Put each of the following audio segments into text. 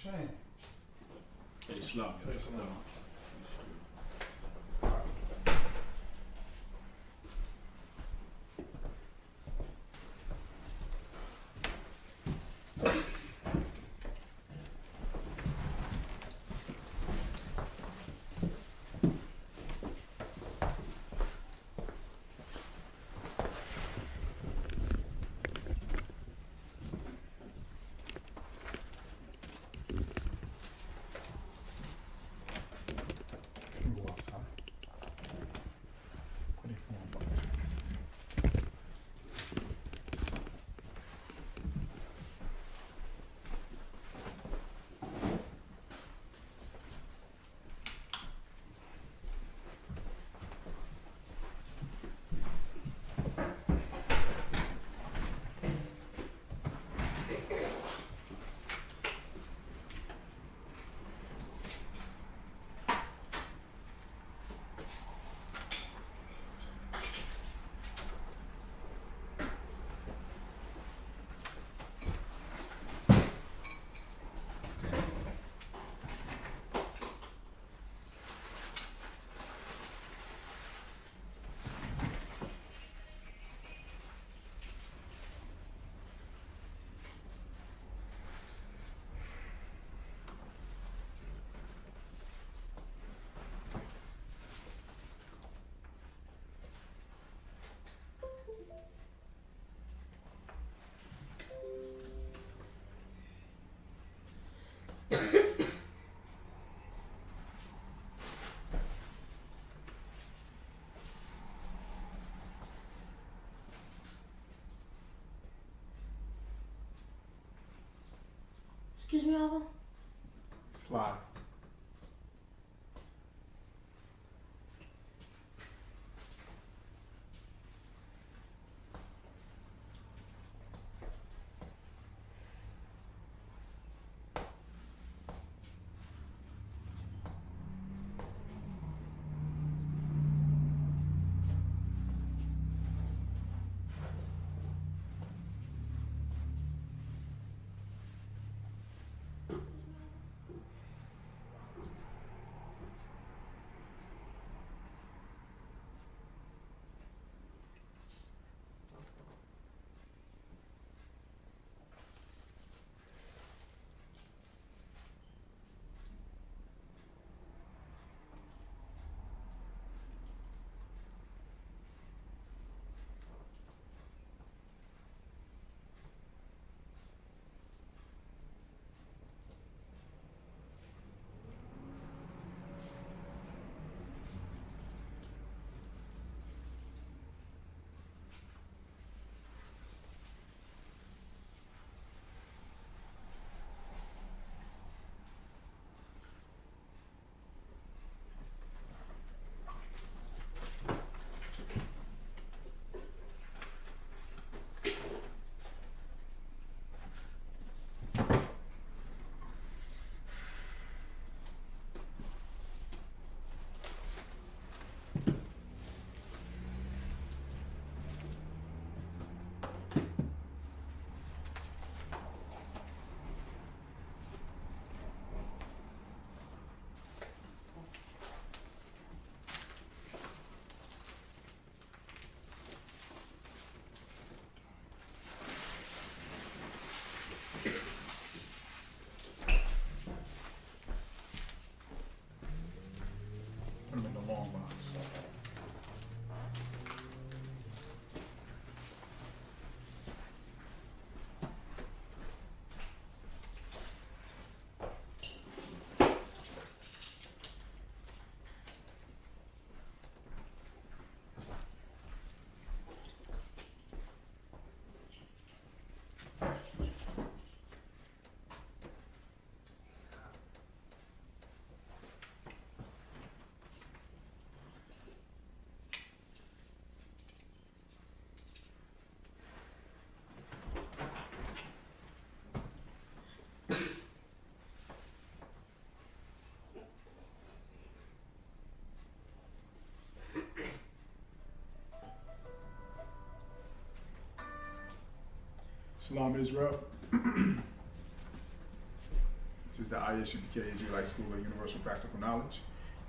Shame. Ey, Schlag jetzt. Ja. Excuse me, Alva? Slide. Put them in the long box. Salam Israel. This is the Isupk Israelite School of Universal Practical Knowledge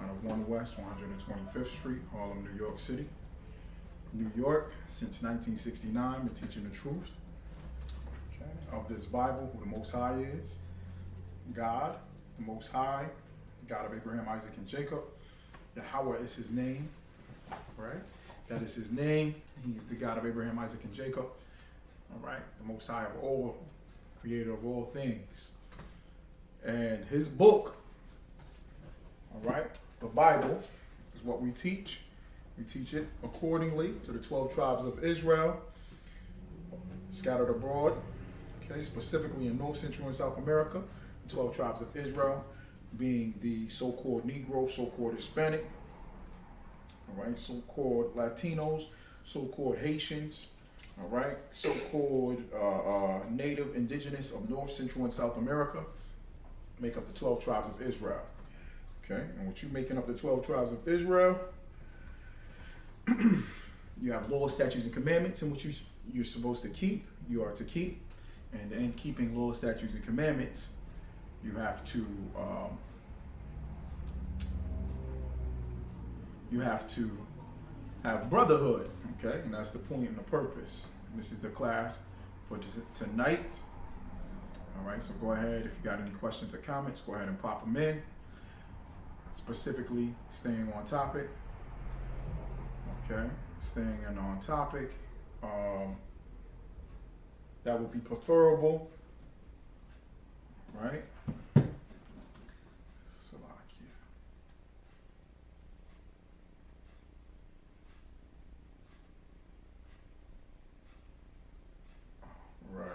out of 1 West 125th Street, Harlem, New York City. New York, since 1969, been teaching the truth of this Bible, who the Most High is. God, the Most High, God of Abraham, Isaac, and Jacob. Yahweh is his name, right? That is his name. He's the God of Abraham, Isaac, and Jacob. All right, the Most High of all, creator of all things. And his book, all right, the Bible, is what we teach. We teach it accordingly to the 12 tribes of Israel, scattered abroad, okay, specifically in North, Central, and South America. 12 tribes of Israel being the so-called Negro, so-called Hispanic, all right, so-called Latinos, so-called Haitians, all right, so-called native indigenous of North, Central, and South America make up the 12 tribes of Israel. Okay, and with you making up the 12 tribes of Israel, you have laws, statutes, and commandments in which you're supposed to keep, you are to keep. And in keeping laws, statutes, and commandments, you have to have brotherhood, okay? And that's the point and the purpose. And this is the class for tonight. All right, so go ahead. If you got any questions or comments, go ahead and pop them in. Specifically, staying on topic. Okay, staying on topic. That would be preferable, right? Right.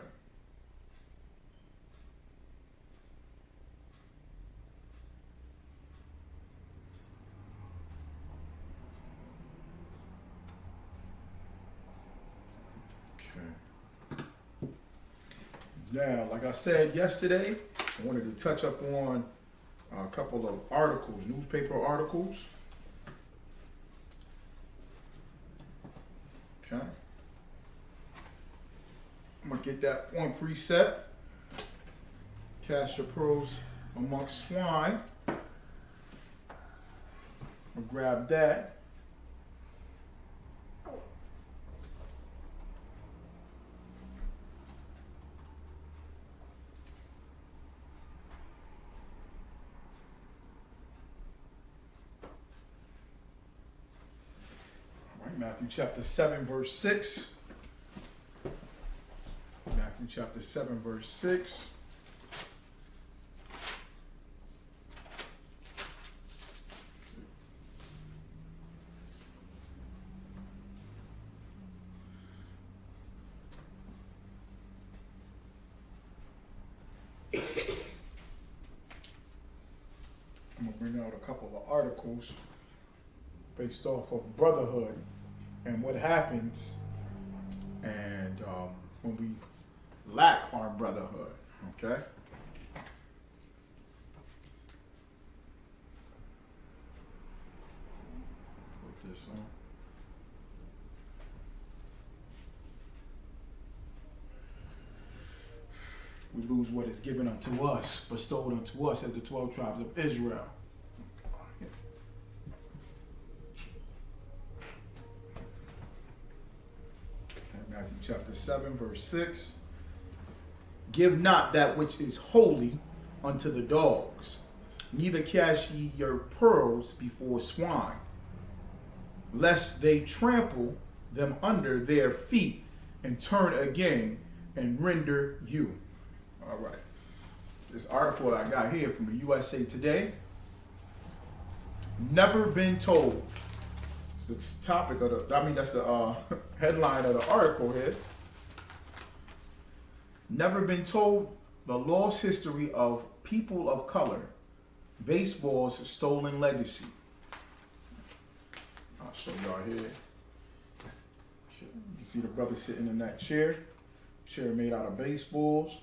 Now, like I said yesterday, I wanted to touch up on a couple of articles, newspaper articles. Okay. I'm going to get that point preset. Cast your pearls amongst swine. I'll grab that. Matthew chapter 7, verse 6. Matthew chapter 7, verse 6. I'm going to bring out a couple of articles based off of Brotherhood and what happens and when we lack our brotherhood, okay? Put this on. We lose what is given unto us, bestowed unto us as the 12 tribes of Israel. Matthew chapter 7, verse 6. Give not that which is holy unto the dogs, neither cast ye your pearls before swine, lest they trample them under their feet and turn again and render you. All right. This article I got here from the USA Today. Never been told. It's the topic of the, that's the headline of the article here. Never been told the lost history of people of color, baseball's stolen legacy. I'll show y'all here. You see the brother sitting in that chair made out of baseballs.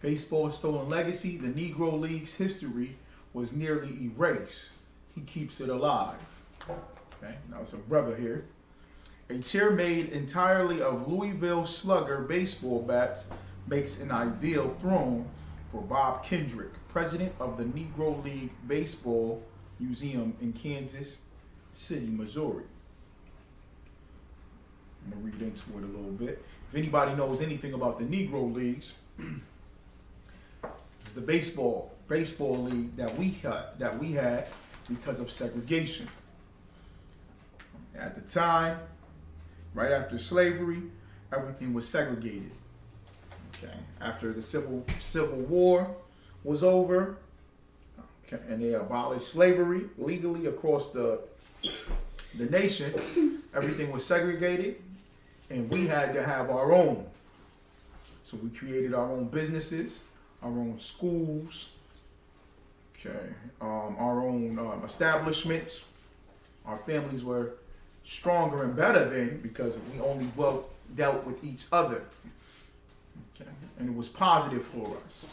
Baseball's stolen legacy, the Negro League's history was nearly erased. He keeps it alive. Okay, now it's a brother here. A chair made entirely of Louisville Slugger baseball bats makes an ideal throne for Bob Kendrick, president of the Negro League Baseball Museum in Kansas City, Missouri. I'm gonna read into it a little bit. If anybody knows anything about the Negro Leagues, it's the baseball league that we had because of segregation. At the time, right after slavery, everything was segregated. Okay. After the Civil War was over, okay, and they abolished slavery legally across the nation, everything was segregated, and we had to have our own. So we created our own businesses, our own schools, okay, our own establishments. Our families were stronger and better then because we only dealt with each other. Okay. And it was positive for us.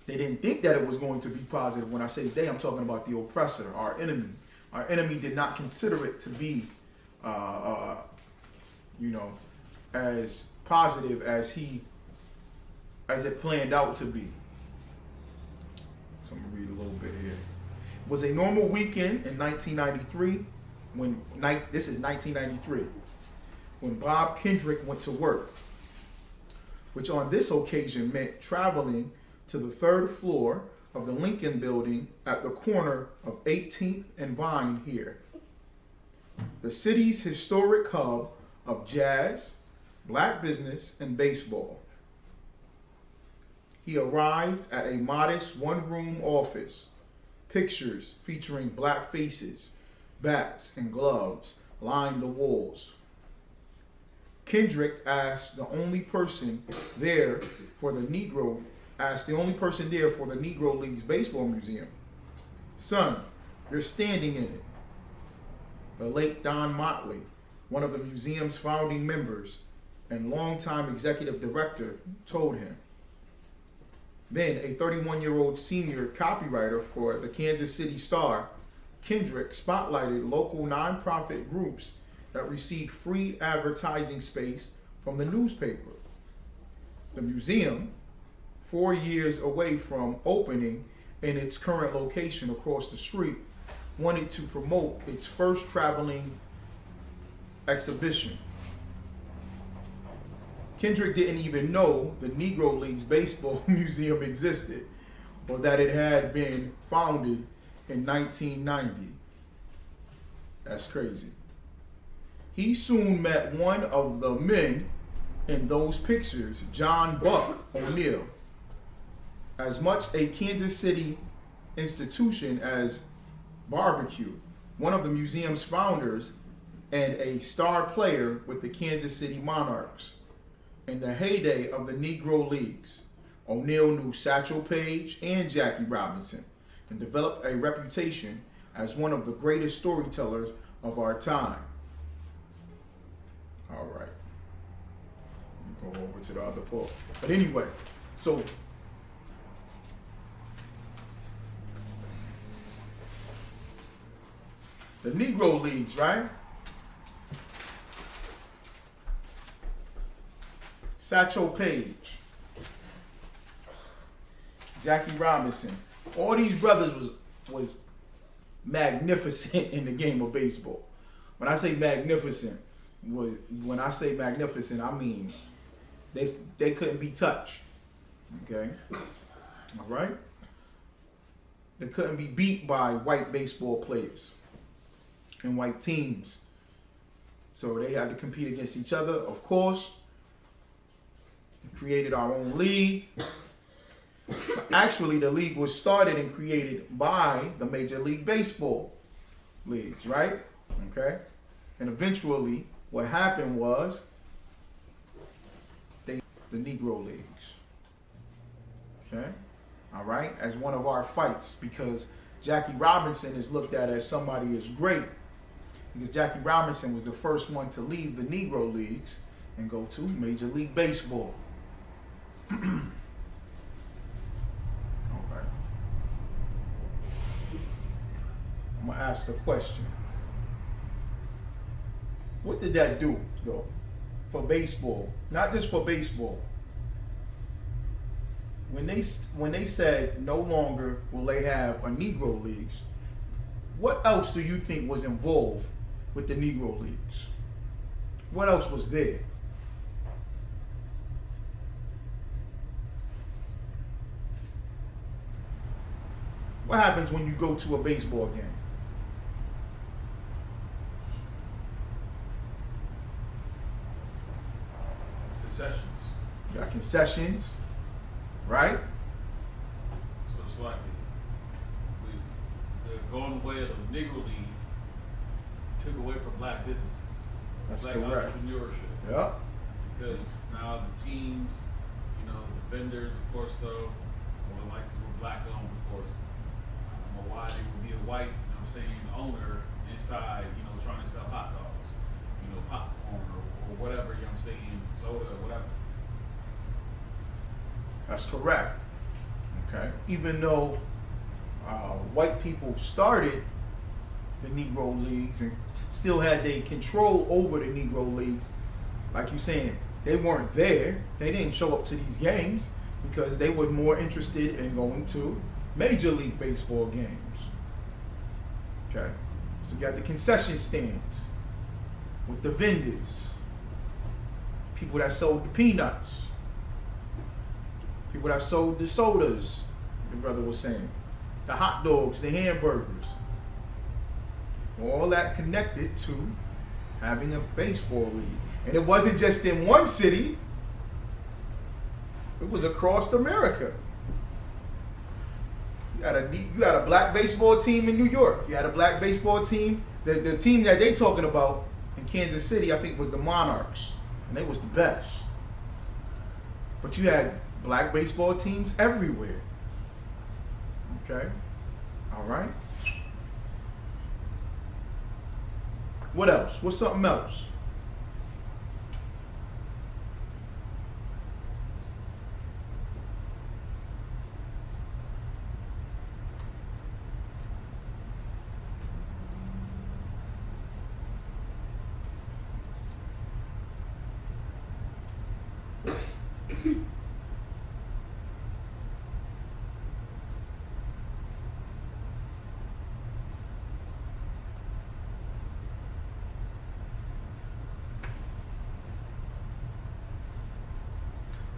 They didn't think that it was going to be positive. When I say they, I'm talking about the oppressor, our enemy. Our enemy did not consider it to be, as positive as it planned out to be. So I'm gonna read a little bit here. It was a normal weekend in 1993. This is 1993, when Bob Kendrick went to work, which on this occasion meant traveling to the 3rd floor of the Lincoln Building at the corner of 18th and Vine here, the city's historic hub of jazz, black business, and baseball. He arrived at a modest one-room office, pictures featuring black faces, bats, and gloves lined the walls. Kendrick asked the only person there for the Negro League's Baseball Museum, "Son, you're standing in it." The late Don Motley, one of the museum's founding members and longtime executive director, told him. Then a 31-year-old senior copywriter for the Kansas City Star, Kendrick spotlighted local nonprofit groups that received free advertising space from the newspaper. The museum, 4 years away from opening in its current location across the street, wanted to promote its first traveling exhibition. Kendrick didn't even know the Negro League's Baseball Museum existed or that it had been founded in 1990. That's crazy. He soon met one of the men in those pictures, John Buck O'Neill. As much a Kansas City institution as Barbecue, one of the museum's founders and a star player with the Kansas City Monarchs. In the heyday of the Negro Leagues, O'Neill knew Satchel Paige and Jackie Robinson and developed a reputation as one of the greatest storytellers of our time. All right. Go over to the other part. But anyway, so the Negro Leagues, right? Satchel Paige, Jackie Robinson, all these brothers was magnificent in the game of baseball. When I say magnificent, I mean they couldn't be touched. Okay, all right. They couldn't be beat by white baseball players and white teams. So they had to compete against each other, of course. We created our own league. Actually, the league was started and created by the Major League Baseball leagues, right? Okay. And eventually, what happened was the Negro Leagues. Okay. All right. As one of our fights, because Jackie Robinson is looked at as somebody as great, because Jackie Robinson was the first one to leave the Negro Leagues and go to Major League Baseball. ask the question. What did that do, though, for baseball? Not just for baseball. When they said no longer will they have a Negro Leagues, what else do you think was involved with the Negro Leagues? What else was there? What happens when you go to a baseball game? Concessions. You got concessions, right? So it's like they're going away of the Negro League, took away from black businesses, That's black correct. entrepreneurship. Yeah. Because now the teams, the vendors, of course, though, more likely were black owned, of course. I don't know why they would be a white, owner inside, trying to sell hot dogs, popcorn or whatever, soda or whatever. That's correct. Okay. Even though white people started the Negro Leagues and still had their control over the Negro Leagues, like you're saying, they weren't there. They didn't show up to these games because they were more interested in going to Major League Baseball games. Okay. So you got the concession stands with the vendors, people that sold the peanuts, people that sold the sodas, the brother was saying, the hot dogs, the hamburgers, all that connected to having a baseball league. And it wasn't just in one city, it was across America. You had a black baseball team in New York. You had a black baseball team. The team that they talking about in Kansas City, I think, was the Monarchs. And they was the best. But you had black baseball teams everywhere. Okay? All right? What else? What's something else?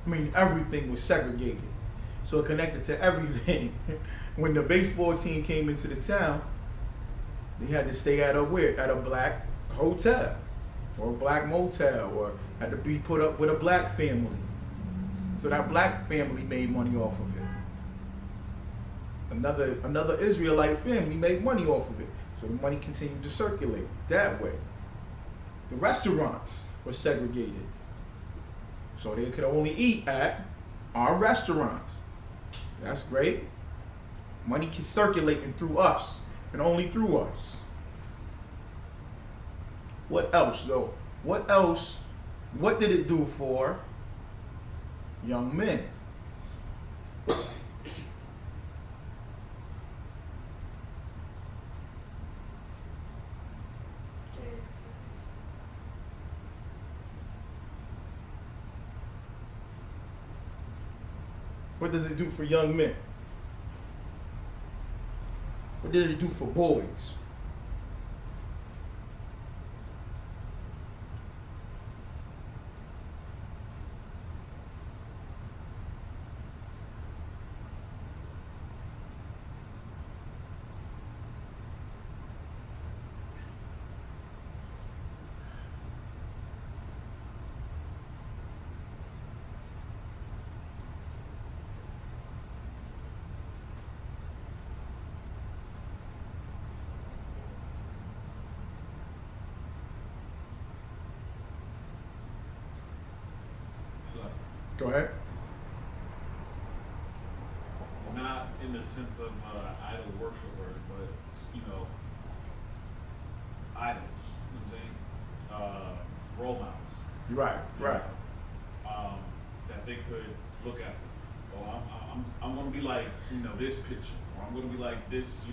I mean, everything was segregated. So it connected to everything. When the baseball team came into the town, they had to stay at a black hotel or a black motel, or had to be put up with a black family. So that black family made money off of it. Another Israelite family made money off of it. So the money continued to circulate that way. The restaurants were segregated. So they could only eat at our restaurants. That's great. Money can circulate through us, and only through us. What else, though? What else? What did it do for young men? What does it do for young men? What did it do for boys? Go ahead. Not in the sense of idol worshiper, but idols. You know what I'm saying? Role models. Right, right. That they could look at. Oh, I'm going to be like this pitcher, or I'm going to be like this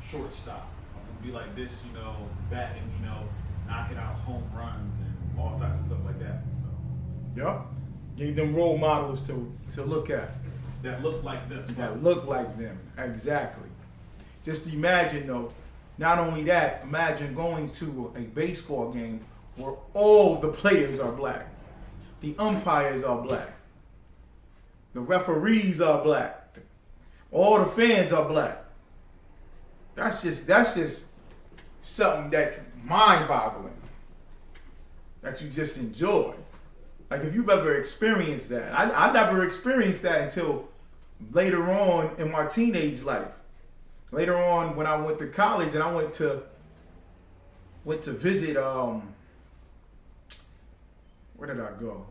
shortstop. I'm going to be like this, you know, batting, you know, knocking out home runs and all types of stuff like that. So. Yep. Gave them role models to look at. That look like them. That look like them. Exactly. Just imagine though, not only that, imagine going to a baseball game where all the players are black. The umpires are black. The referees are black. All the fans are black. That's just something that mind-boggling. That you just enjoy. Like if you've ever experienced that. I never experienced that until later on in my teenage life. Later on when I went to college and I went to visit, where did I go?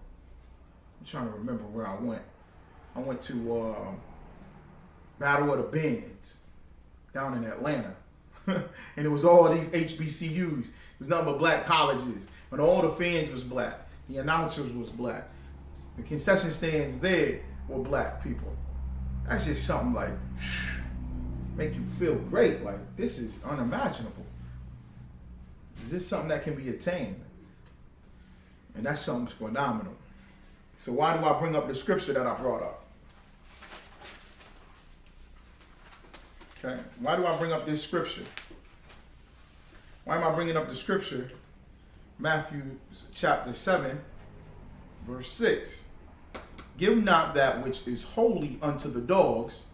I'm trying to remember where I went. I went to Battle of the Bands down in Atlanta. And it was all these HBCUs. It was nothing but black colleges. And all the fans was black. The announcers was black. The concession stands there were black people. That's just something like, make you feel great. Like, this is unimaginable. This is something that can be attained. And that's something phenomenal. So why do I bring up the scripture that I brought up? Okay, why do I bring up this scripture? Why am I bringing up the scripture? Matthew chapter 7, verse 6. Give not that which is holy unto the dogs,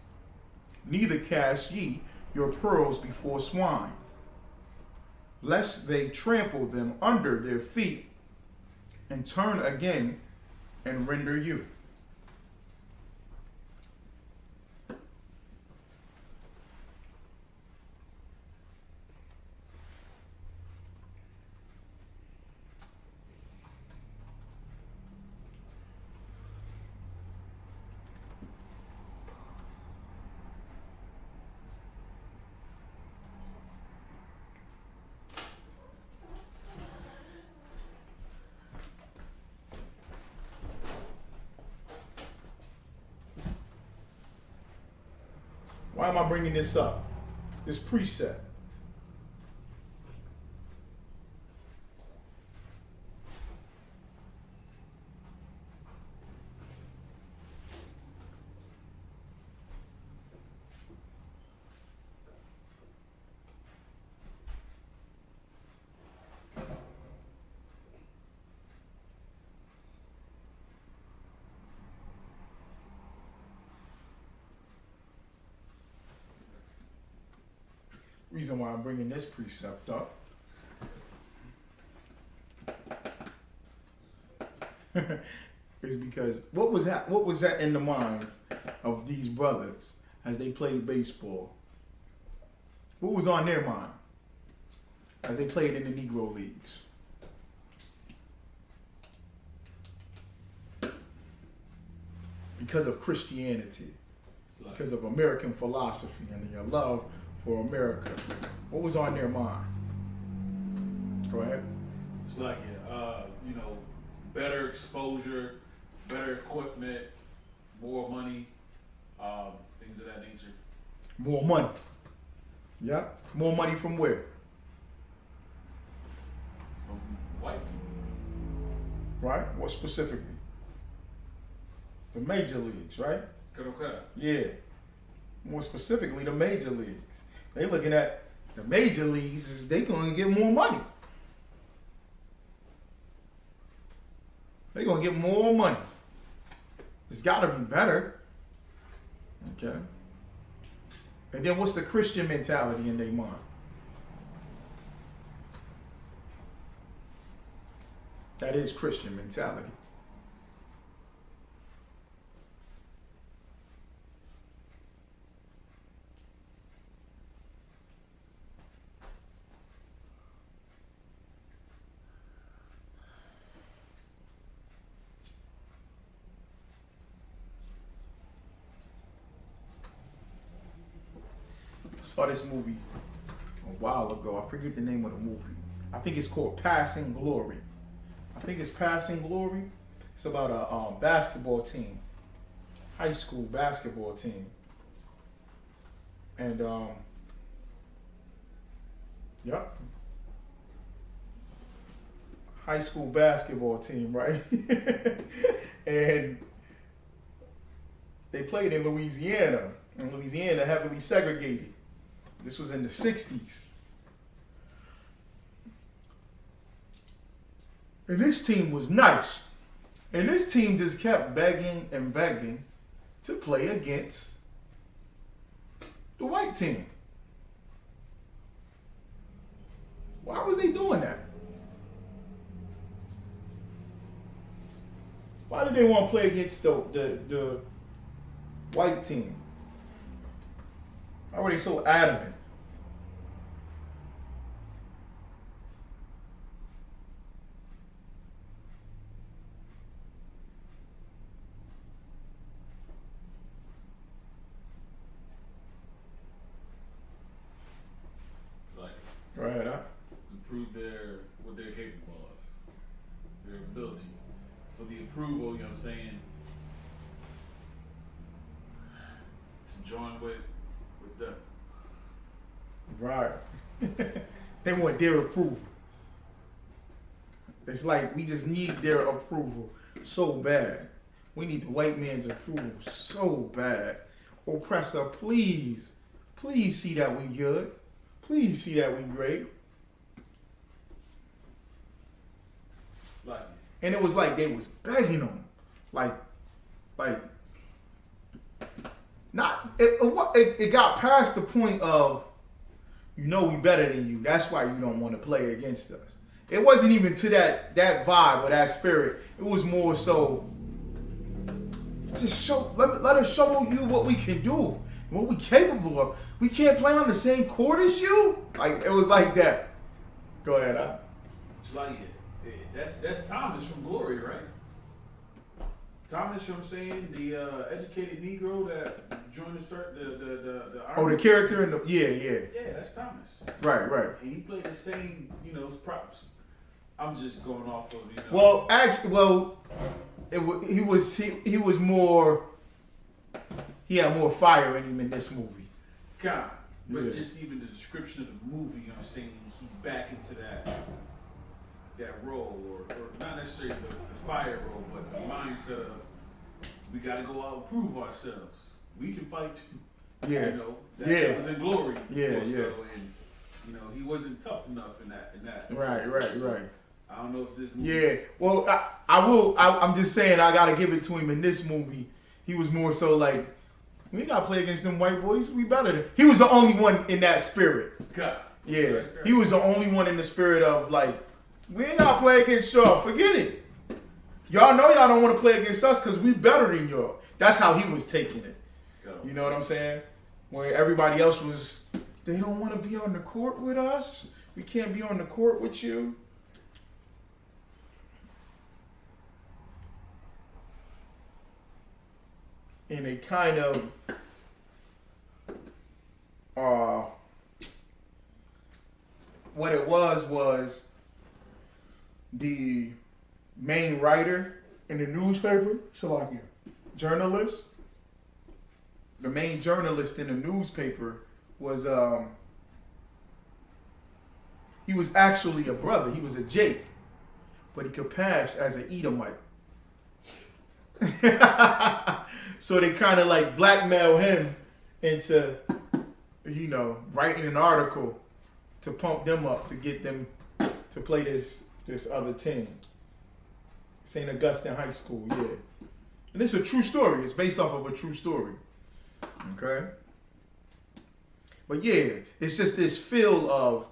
neither cast ye your pearls before swine, lest they trample them under their feet, and turn again and render you. Why am I bringing this up? This precept. Reason why I'm bringing this precept up is because what was that in the minds of these brothers as they played baseball? What was on their mind as they played in the Negro Leagues? Because of Christianity, because of American philosophy and your love for America. What was on their mind? Go ahead. It's like, you know, better exposure, better equipment, more money, things of that nature. More money. Yep. More money from where? From white people. Right? What specifically? The major leagues, right? Okay. Yeah. More specifically, the major leagues. They looking at the major leagues is they going to get more money. They going to get more money. It's got to be better. Okay. And then what's the Christian mentality in their mind? That is Christian mentality. Saw this movie a while ago. I forget the name of the movie. I think it's called Passing Glory. I think it's Passing Glory. It's about a basketball team, high school basketball team, and Yep. High school basketball team, right? And they played in Louisiana. And Louisiana heavily segregated. This was in the 60s. And this team was nice. And this team just kept begging and begging to play against the white team. Why was they doing that? Why did they want to play against the white team? Why were they so adamant? Like, Go ahead, huh? to prove what they're capable of, their abilities. For the approval, you know what I'm saying? To join with them. Right. They want their approval. It's like we just need their approval so bad. We need the white man's approval so bad. Oppressor, please, please see that we good. Please see that we great. Like, And it was like they was begging them, like, not. It got past the point of, you know, we better than you. That's why you don't want to play against us. It wasn't even to that vibe or that spirit. It was more so, just show. Let us show you what we can do, what we capable of. We can't play on the same court as you. Like, it was like that. Go ahead, it's like that's Thomas from Glory, right? Thomas, you know what I'm saying? The educated Negro that joined the army. Oh, the character in the yeah. Yeah, that's Thomas. Right. And he played the same, props. I'm just going off of, Well, actually, he was more. He had more fire in him in this movie. God, but Yeah. just even the description of the movie, you know what I'm saying? He's back into that role, or not necessarily the fire role, but the mindset of we got to go out and prove ourselves. We can fight too. Yeah. That was in Glory. Yeah. And he wasn't tough enough in that. Right. I don't know if this movie. Yeah. Well, I will. I'm just saying I gotta give it to him in this movie. He was more so like, we gotta play against them white boys. We better than. He was the only one in that spirit. God. Yeah. Right. He was the only one in the spirit of like, we ain't gotta play against y'all. Forget it. Y'all know y'all don't want to play against us because we better than y'all. That's how he was taking it. You know what I'm saying? Where everybody else was, they don't want to be on the court with us. We can't be on the court with you. And they kind of what it was the main writer in the newspaper, Salakia, journalist. The main journalist in the newspaper was he was actually a brother. He was a Jake, but he could pass as an Edomite. So they kind of like blackmail him into, writing an article to pump them up to get them to play this other team. St. Augustine High School, yeah. And it's a true story. It's based off of a true story. Okay? But yeah, it's just this feel of,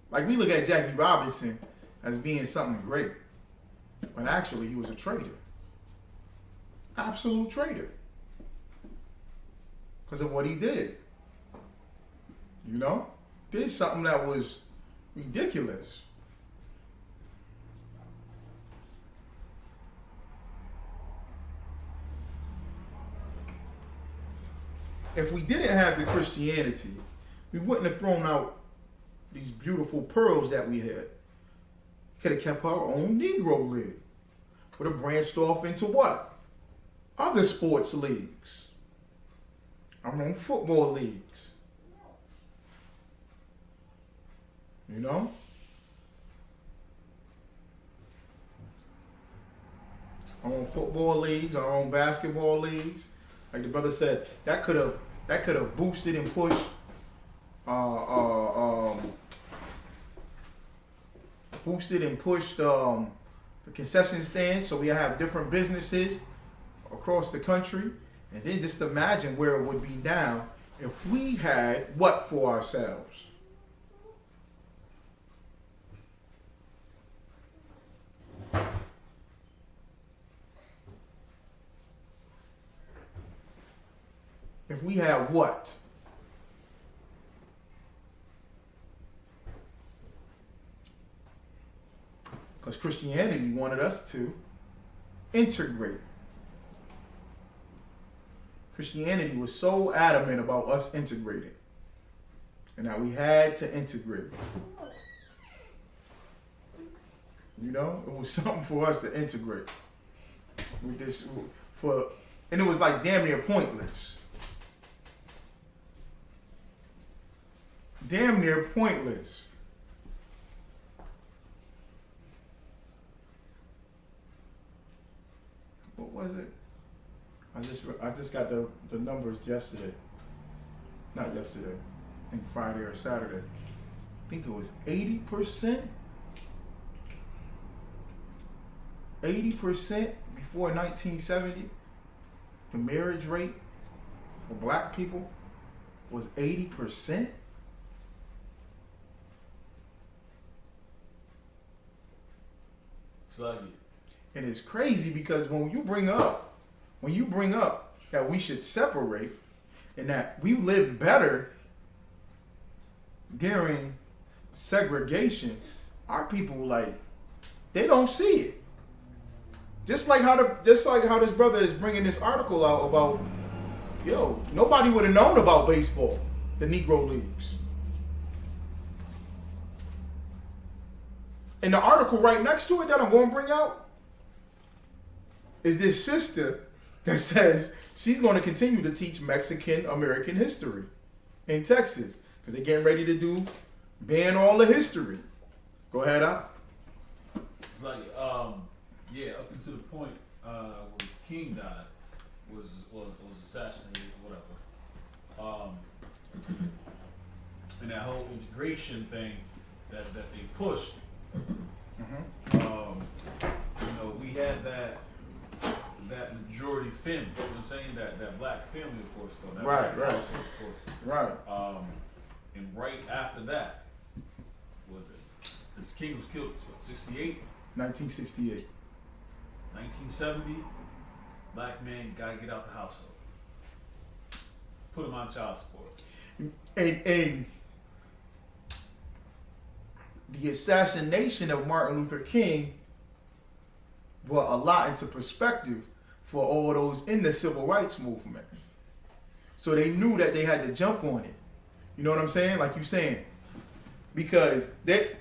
like, we look at Jackie Robinson as being something great. But actually, he was a traitor. Absolute traitor. Because of what he did. Did something that was ridiculous. If we didn't have the Christianity, we wouldn't have thrown out these beautiful pearls that we had. Could have kept our own Negro League. Would have branched off into what? Other sports leagues. I'm on football leagues. You know? I'm on football leagues, I'm on basketball leagues. Like the brother said, that could have boosted and pushed the concession stands, so we have different businesses across the country. And then just imagine where it would be now if we had what for ourselves? If we had what? Because Christianity wanted us to integrate. Christianity was so adamant about us integrating. And that we had to integrate. You know, it was something for us to integrate. With this, and it was like damn near pointless. Damn near pointless. What was it? I just got the numbers yesterday. Not yesterday. I think Friday or Saturday. I think it was 80%. 80% before 1970. The marriage rate for black people was 80%. And it's crazy because when you bring up that we should separate and that we lived better during segregation, our people they don't see it. Just like how this brother is bringing this article out about, nobody would have known about baseball, the Negro Leagues. And the article right next to it that I'm going to bring out is this sister that says she's going to continue to teach Mexican American history in Texas because they're getting ready to ban all the history. Go ahead, Al. It's like, up until the point where King died, was assassinated or whatever. And that whole integration thing that they pushed. We had that majority family, you know what I'm saying? That black family, of course, though. That right. Household, of course. Right. And right after that, this king was killed, 68? 1968. 1970, black man gotta get out the household. Put him on child support. And the assassination of Martin Luther King brought a lot into perspective for all those in the civil rights movement. So they knew that they had to jump on it. You know what I'm saying? Like you saying. Because the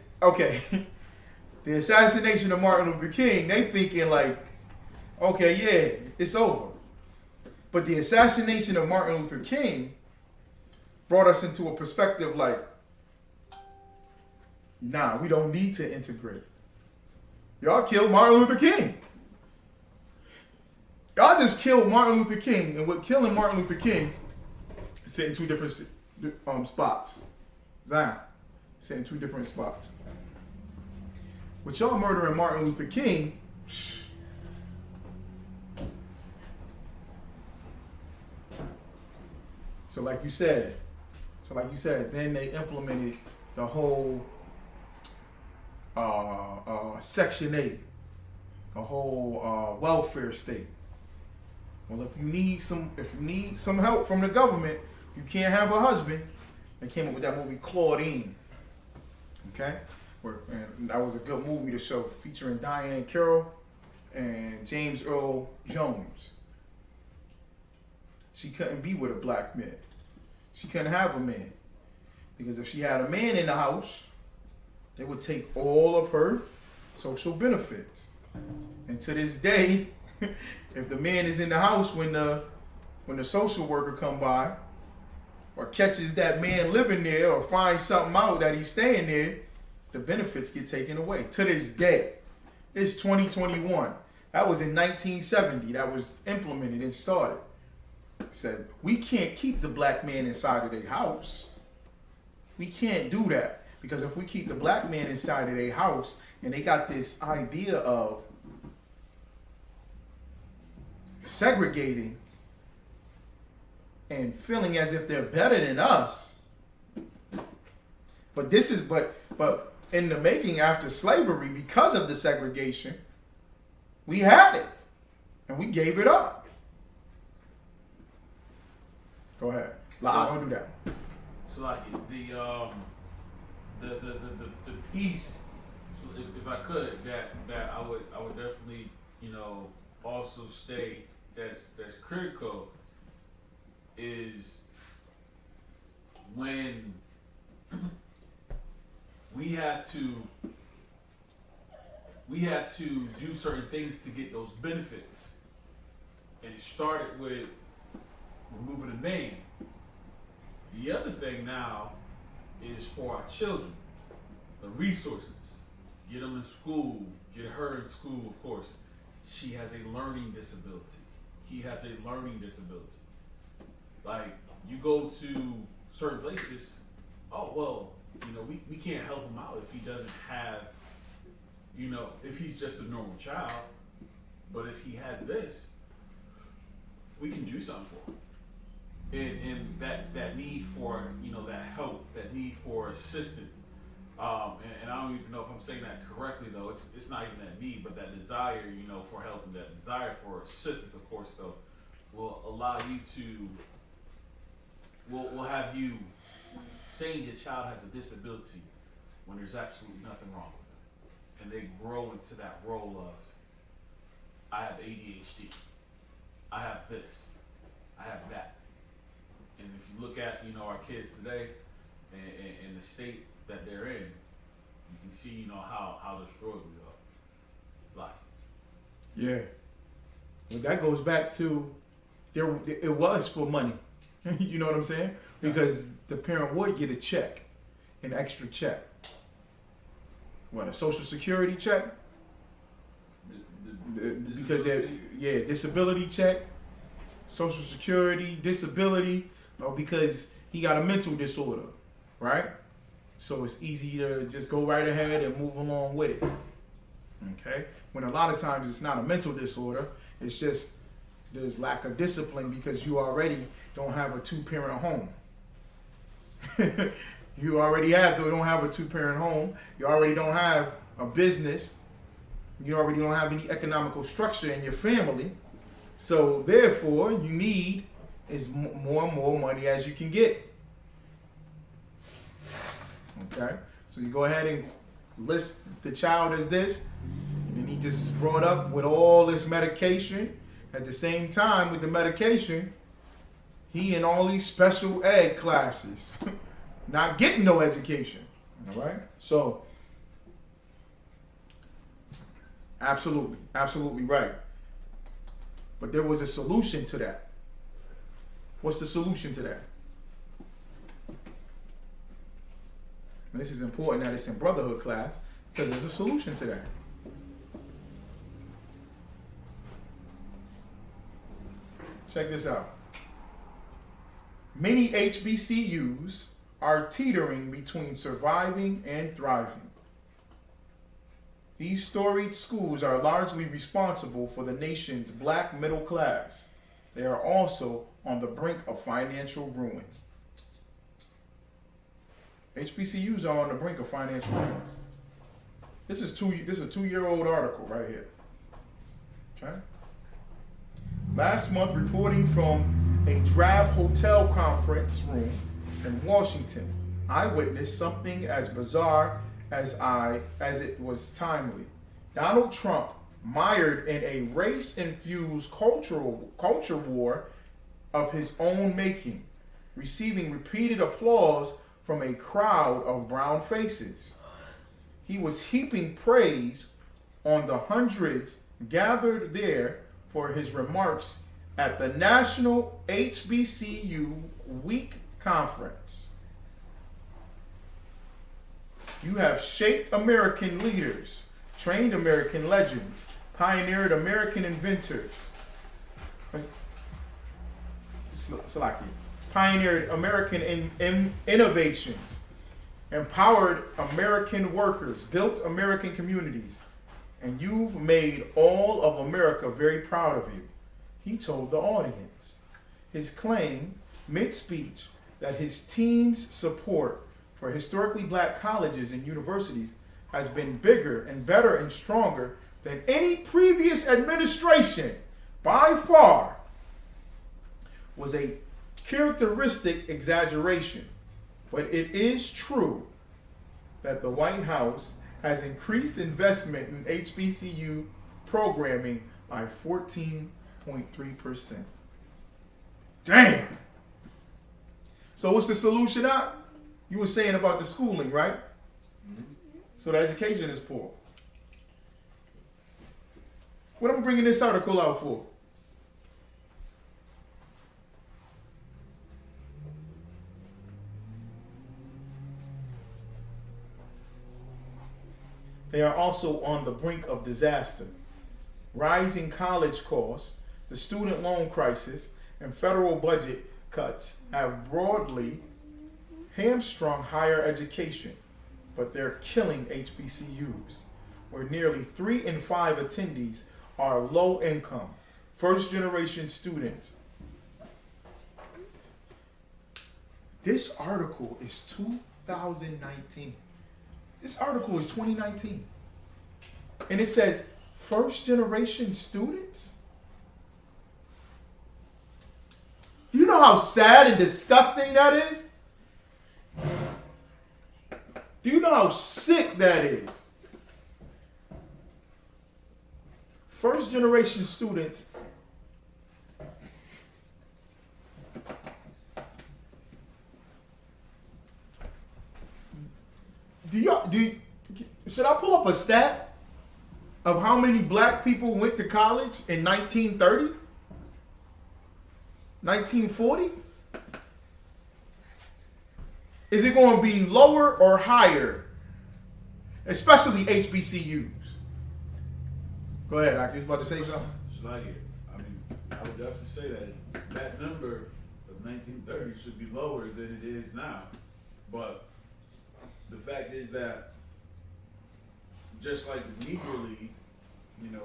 assassination of Martin Luther King, they thinking it's over. But the assassination of Martin Luther King brought us into a perspective nah, we don't need to integrate. Y'all killed Martin Luther King. Y'all just killed Martin Luther King, and with killing Martin Luther King, sit in two different spots. Zion, sit in two different spots. With y'all murdering Martin Luther King, so like you said, then they implemented the whole Section 8, the whole welfare state. Well, if you need some help from the government, you can't have a husband. They came up with that movie Claudine. Okay, and that was a good movie to show, featuring Diane Carroll and James Earl Jones. She couldn't be with a black man. She couldn't have a man, because if she had a man in the house, they would take all of her social benefits. And to this day, if the man is in the house when the social worker come by, or catches that man living there or finds something out that he's staying there, the benefits get taken away. To this day, it's 2021. That was in 1970. That was implemented and started. Said, we can't keep the black man inside of their house. We can't do that. Because if we keep the black man inside of their house, and they got this idea of segregating and feeling as if they're better than us. But this is but in the making after slavery, because of the segregation, we had it and we gave it up. Go ahead. Don't do that. So like the piece, so if I could, that I would definitely, you know, also state that's critical is when we had to do certain things to get those benefits, and it started with removing the name. The other thing now is for our children, the resources. Get them in school, get her in school, of course. She has a learning disability. He has a learning disability. Like, you go to certain places, oh, well, you know, we can't help him out if he doesn't have, you know, if he's just a normal child. But if he has this, we can do something for him. And that need for, you know, that help, that need for assistance. And I don't even know if I'm saying that correctly, though. It's not even that need, but that desire, you know, for help and that desire for assistance, of course, though, will allow you to, will have you saying your child has a disability when there's absolutely nothing wrong with them. And they grow into that role of, I have ADHD, I have this, I have that. And if you look at, you know, our kids today and the state that they're in, you can see, you know, how destroyed we are. It's like, yeah. Well, that goes back to it was for money. You know what I'm saying? Because the parent would get a check, an extra check. What, a Social Security check? Because disability check, Social Security, disability, or because he got a mental disorder, right? So it's easy to just go right ahead and move along with it. Okay? When a lot of times it's not a mental disorder, it's just there's lack of discipline because you already don't have a two-parent home. You already don't have a two-parent home. You already don't have a business. You already don't have any economical structure in your family. So therefore, you need is more and more money as you can get. Okay? So you go ahead and list the child as this, and then he just is brought up with all this medication. At the same time, with the medication, he in all these special ed classes, not getting no education. All right? So, absolutely right. But there was a solution to that. What's the solution to that? And this is important that it's in Brotherhood class because there's a solution to that. Check this out. Many HBCUs are teetering between surviving and thriving. These storied schools are largely responsible for the nation's black middle class. They are also on the brink of financial ruin. HBCUs are on the brink of financial ruin. This is a 2-year-old article right here. Okay. Last month, reporting from a drab hotel conference room in Washington, I witnessed something as bizarre as it was timely. Donald Trump, mired in a race-infused culture war of his own making, receiving repeated applause from a crowd of brown faces. He was heaping praise on the hundreds gathered there for his remarks at the National HBCU Week Conference. You have shaped American leaders, trained American legends, pioneered American inventors. Salaki. Pioneered American innovations, empowered American workers, built American communities, and you've made all of America very proud of you, he told the audience. His claim, mid-speech, that his team's support for historically black colleges and universities has been bigger and better and stronger than any previous administration, by far, was a characteristic exaggeration. But it is true that the White House has increased investment in HBCU programming by 14.3%. Damn! So what's the solution out? You were saying about the schooling, right? Mm-hmm. So the education is poor. What am I bringing this article out for? They are also on the brink of disaster. Rising college costs, the student loan crisis, and federal budget cuts have broadly hamstrung higher education, but they're killing HBCUs, where nearly 3 in 5 attendees are low income, first generation students. This article is 2019. This article is 2019. And it says first generation students? Do you know how sad and disgusting that is? Do you know how sick that is? First generation students should I pull up a stat of how many black people went to college in 1930? 1940? Is it going to be lower or higher? Especially HBCUs. Go ahead, Aki. You was about to say something? It's like it. I mean, I would definitely say that number of 1930 should be lower than it is now. But the fact is that just like the Negro League, you know,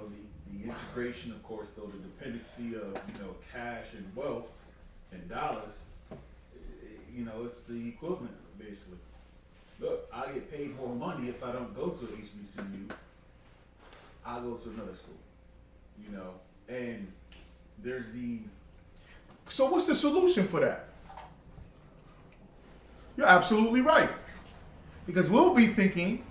the integration, of course, though, the dependency of, you know, cash and wealth and dollars, you know, it's the equivalent, basically. Look, I get paid more money if I don't go to HBCU. I'll go to another school, you know, and there's the... So what's the solution for that? You're absolutely right. Because we'll be thinking,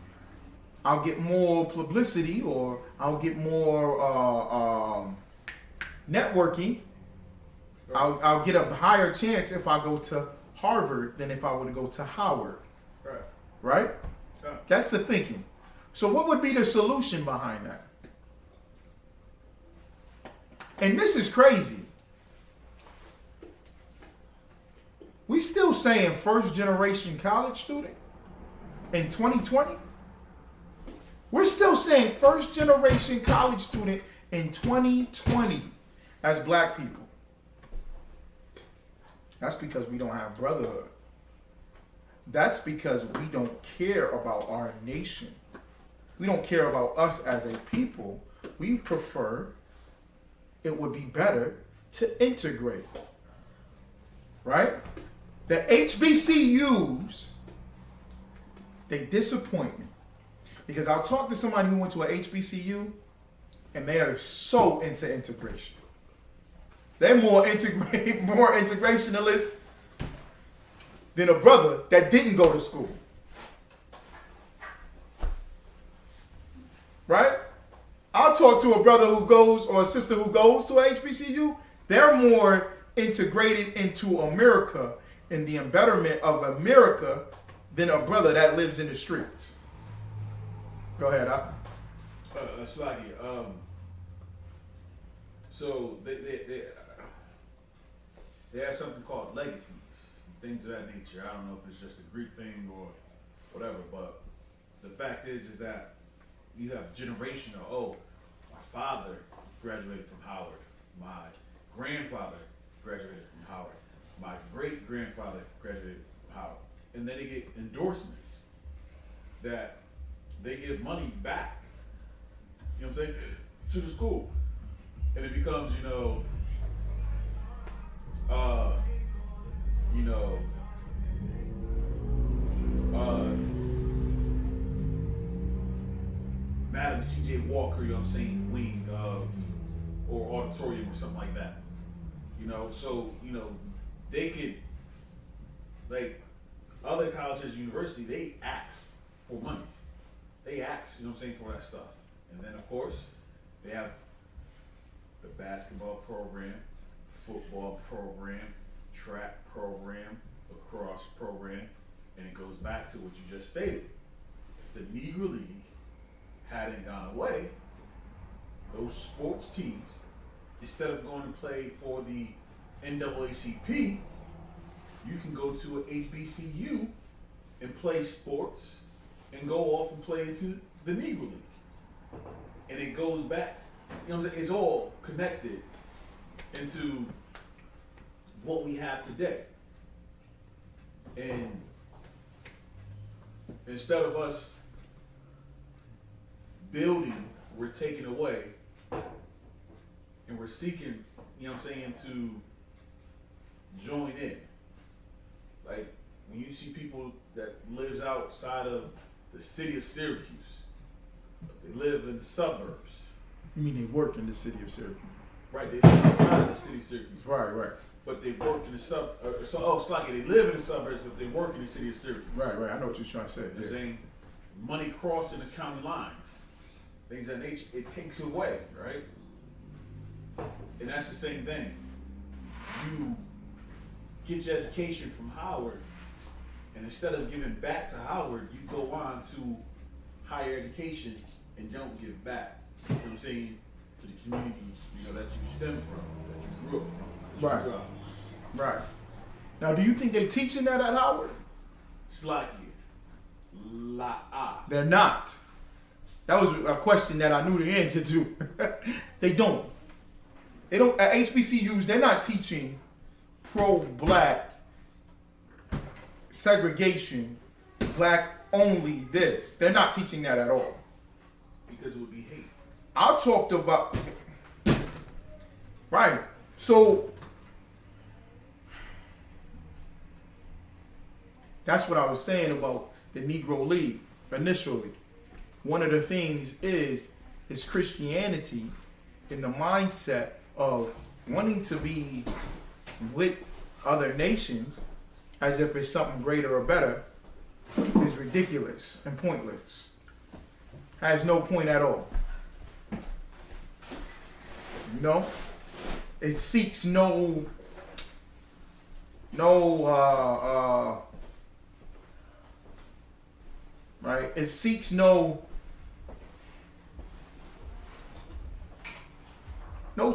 I'll get more publicity or I'll get more networking. Right. I'll get a higher chance if I go to Harvard than if I were to go to Howard. Right. Right? Yeah. That's the thinking. So what would be the solution behind that? And this is crazy. We still saying first generation college student in 2020? We're still saying first generation college student in 2020 as black people. That's because we don't have brotherhood. That's because we don't care about our nation. We don't care about us as a people. We prefer, it would be better to integrate. Right? The HBCUs, they disappoint me. Because I'll talk to somebody who went to a HBCU and they are so into integration. They're more integrationalist than a brother that didn't go to school. Right? I'll talk to a brother who goes or a sister who goes to a HBCU. They're more integrated into America and the embetterment of America than a brother that lives in the streets. Go ahead, Slaggy. So they have something called legacies. things of that nature. I don't know if it's just a Greek thing or whatever, but the fact is that you have generational. Oh, my father graduated from Howard. My grandfather graduated from Howard. My great grandfather graduated from Howard, and then they get endorsements that they give money back. You know what I'm saying? To the school, and it becomes, Madam C.J. Walker, wing of, or auditorium or something like that. So, they could, like, other colleges, university, they ask for money. They ask, for that stuff. And then, of course, they have the basketball program, football program, track program, lacrosse program, and it goes back to what you just stated. If the Negro League hadn't gone away, those sports teams, instead of going to play for the NAACP, you can go to an HBCU and play sports and go off and play into the Negro League. And it goes back, it's all connected into what we have today. And instead of us building, we're taking away, and we're seeking, to join in. Like, when you see people that lives outside of the city of Syracuse, they live in the suburbs. You mean they work in the city of Syracuse? Right, they live outside of the city of Syracuse. Right. But they work in the it's like they live in the suburbs, but they work in the city of Syracuse. Right. I know what you're trying to say. They're saying money crossing the county lines, things of that nature, it takes away, right? And that's the same thing. You get your education from Howard, and instead of giving back to Howard, you go on to higher education and don't give back. You know what I'm saying? To the community, that you stem from, that you grew up from. Right. Right. Now, do you think they're teaching that at Howard? Slacky. They're not. That was a question that I knew the answer to. They don't. They don't. At HBCUs, they're not teaching pro-black segregation, black only this. They're not teaching that at all. Because it would be hate. I talked about, right. So that's what I was saying about the Negro League initially. One of the things is Christianity in the mindset of wanting to be with other nations as if it's something greater or better is ridiculous and pointless. Has no point at all. It seeks no right? It seeks no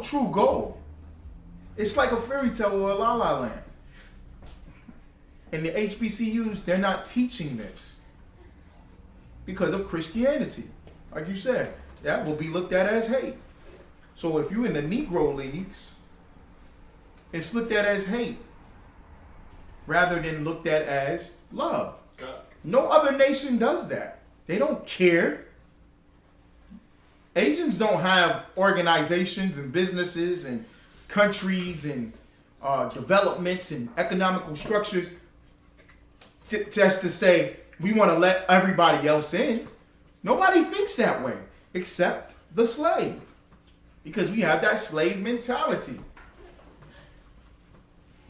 true goal. It's like a fairy tale or a La La Land. And the HBCUs, they're not teaching this because of Christianity. Like you said, that will be looked at as hate. So if you're in the Negro Leagues, it's looked at as hate rather than looked at as love. No other nation does that. They don't care. Asians don't have organizations and businesses and countries and developments and economical structures just to say, we want to let everybody else in. Nobody thinks that way except the slave, because we have that slave mentality.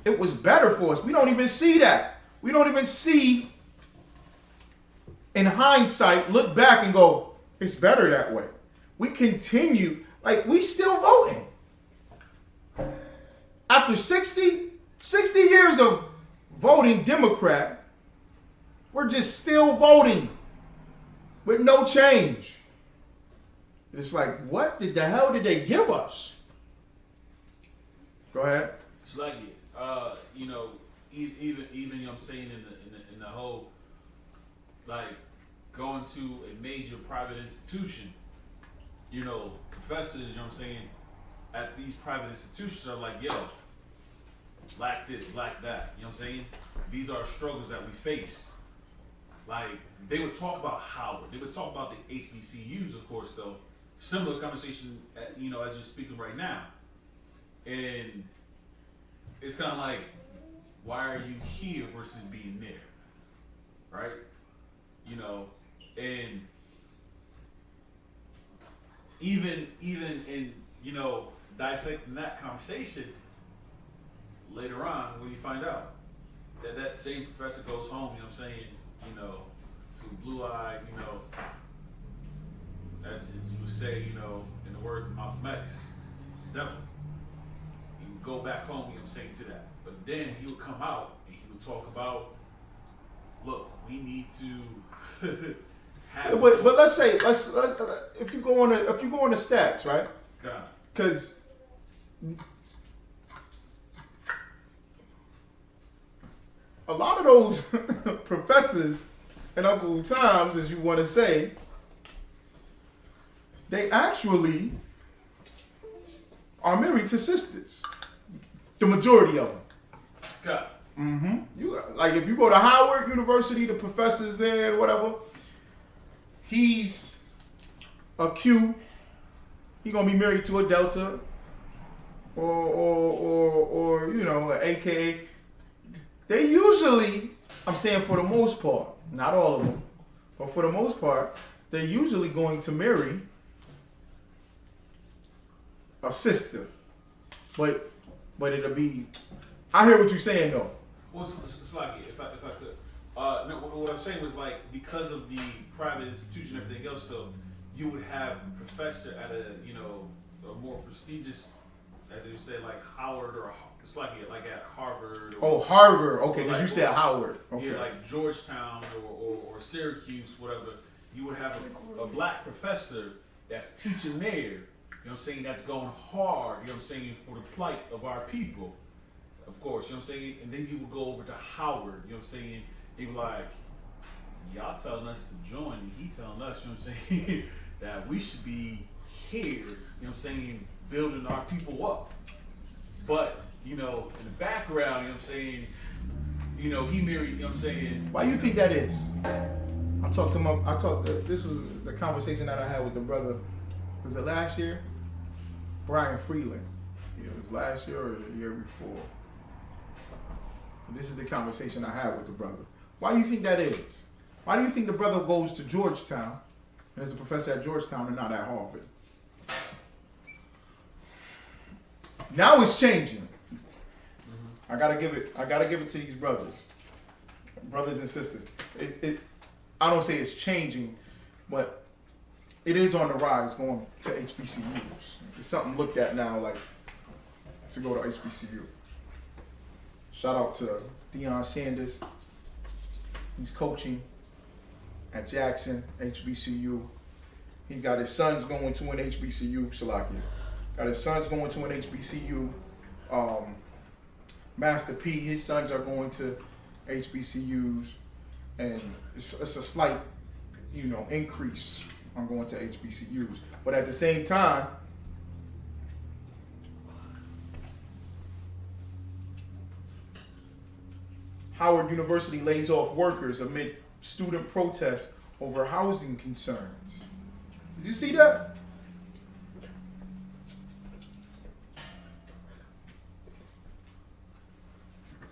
It was better for us. We don't even see that. We don't even see, in hindsight, look back and go, it's better that way. We continue, like, we still voting. After 60 years of voting Democrat, we're just still voting with no change. It's like, what the hell did they give us? Go ahead. It's like, even you know what I'm saying in the whole like going to a major private institution, you know, professors, you know what I'm saying, at these private institutions are like, yo, lack this, lack that, you know what I'm saying? These are struggles that we face. Like, they would talk about Howard, they would talk about the HBCUs, of course, though. Similar conversation, you know, as you're speaking right now. And it's kind of like, why are you here versus being there, right? You know, and even in, you know, dissecting that conversation, later on, when you find out that same professor goes home, you know what I'm saying, you know, to blue-eyed, you know, as you would say, you know, in the words of Malcolm X, devil. He would go back home, you know what I'm saying, to that. But then he would come out and he would talk about, look, we need to have. But let's say if you go on the stats, right? Because a lot of those professors in Uncle Tom's, as you want to say, they actually are married to sisters. The majority of them. God. Mm-hmm. You like if you go to Howard University, the professors there, whatever. He's a Q. He gonna be married to a Delta, or you know, an AKA. They usually, I'm saying for the most part, not all of them, but for the most part, they're usually going to marry a sister. But it'll be. I hear what you're saying though. Well, it's like if I could. No, what I'm saying was like because of the private institution and everything else, though, you would have a professor at a, you know, a more prestigious, as they would say, like Howard or it's like at Harvard. Or, Harvard. Okay, because like, you said Howard. Okay. Yeah, like Georgetown or Syracuse, whatever. You would have a black professor that's teaching there. You know what I'm saying? That's going hard. You know what I'm saying, for the plight of our people. Of course, you know what I'm saying? And then you would go over to Howard, you know what I'm saying? They were like, y'all telling us to join, and he telling us, you know what I'm saying, that we should be here, you know what I'm saying, building our people up. But, you know, in the background, you know what I'm saying, you know, he married, you know what I'm saying. Why do you think that is? This was the conversation that I had with the brother, was it last year? Brian Freeland. Yeah, it was last year or the year before. This is the conversation I had with the brother. Why do you think that is? Why do you think the brother goes to Georgetown and is a professor at Georgetown and not at Harvard? Now it's changing. Mm-hmm. I gotta give it to these brothers and sisters. I don't say it's changing, but it is on the rise going to HBCUs. It's something looked at now, like to go to HBCU. Shout out to Deion Sanders. He's coaching at Jackson, HBCU. He's got his sons going to an HBCU, Salakia. Got his sons going to an HBCU. Master P, his sons are going to HBCUs. And it's a slight, you know, increase on going to HBCUs. But at the same time, Howard University lays off workers amid student protests over housing concerns. Did you see that?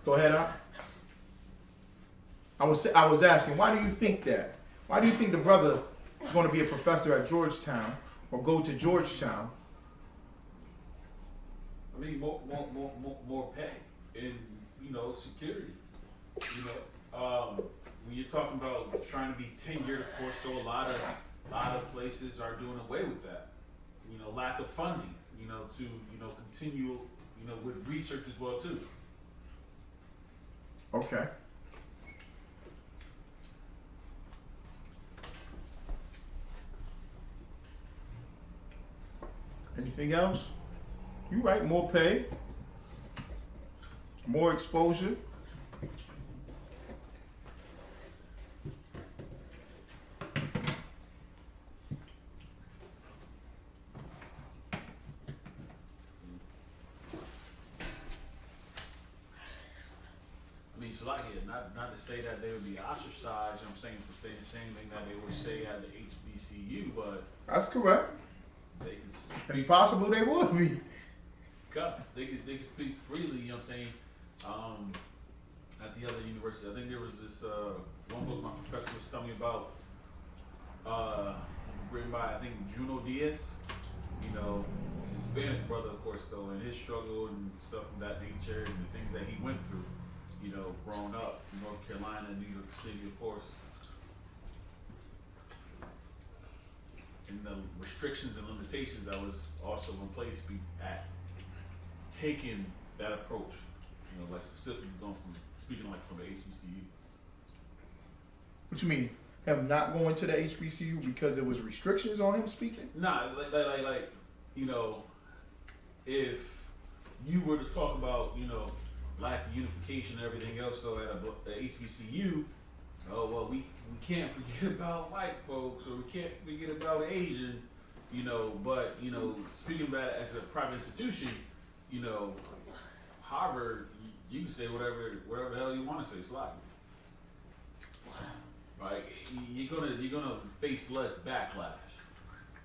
Go ahead, Al. I was asking, why do you think that? Why do you think the brother is going to be a professor at Georgetown or go to Georgetown? I mean, more pay and, you know, security. You know, when you're talking about trying to be tenured, of course, though, a lot of places are doing away with that. You know, lack of funding. You know, to continue. You know, with research as well too. Okay. Anything else? You right, more pay, more exposure. like it, not to say that they would be ostracized, you know what I'm saying, for saying the same thing that they would say at the HBCU, but That's correct. they can It's speak, possible they would be. they can speak freely, you know what I'm saying. At the other university, I think there was this one book my professor was telling me about, written by I think Juno Diaz, you know, his Hispanic brother, of course, though, and his struggle and stuff of that nature, and the things that he went through, you know, growing up in North Carolina, New York City, of course, and the restrictions and limitations that was also in place at taking that approach, you know, like specifically going from speaking like from the HBCU. What you mean? Him not going to the HBCU because there was restrictions on him speaking? Nah, like, you know, if you were to talk about, you know, black unification and everything else, though, at a HBCU, oh, well, we can't forget about white folks, or we can't forget about Asians, you know, but, you know, speaking about it as a private institution, you know, Harvard, you can say whatever the hell you want to say, slide. Like, you're gonna face less backlash.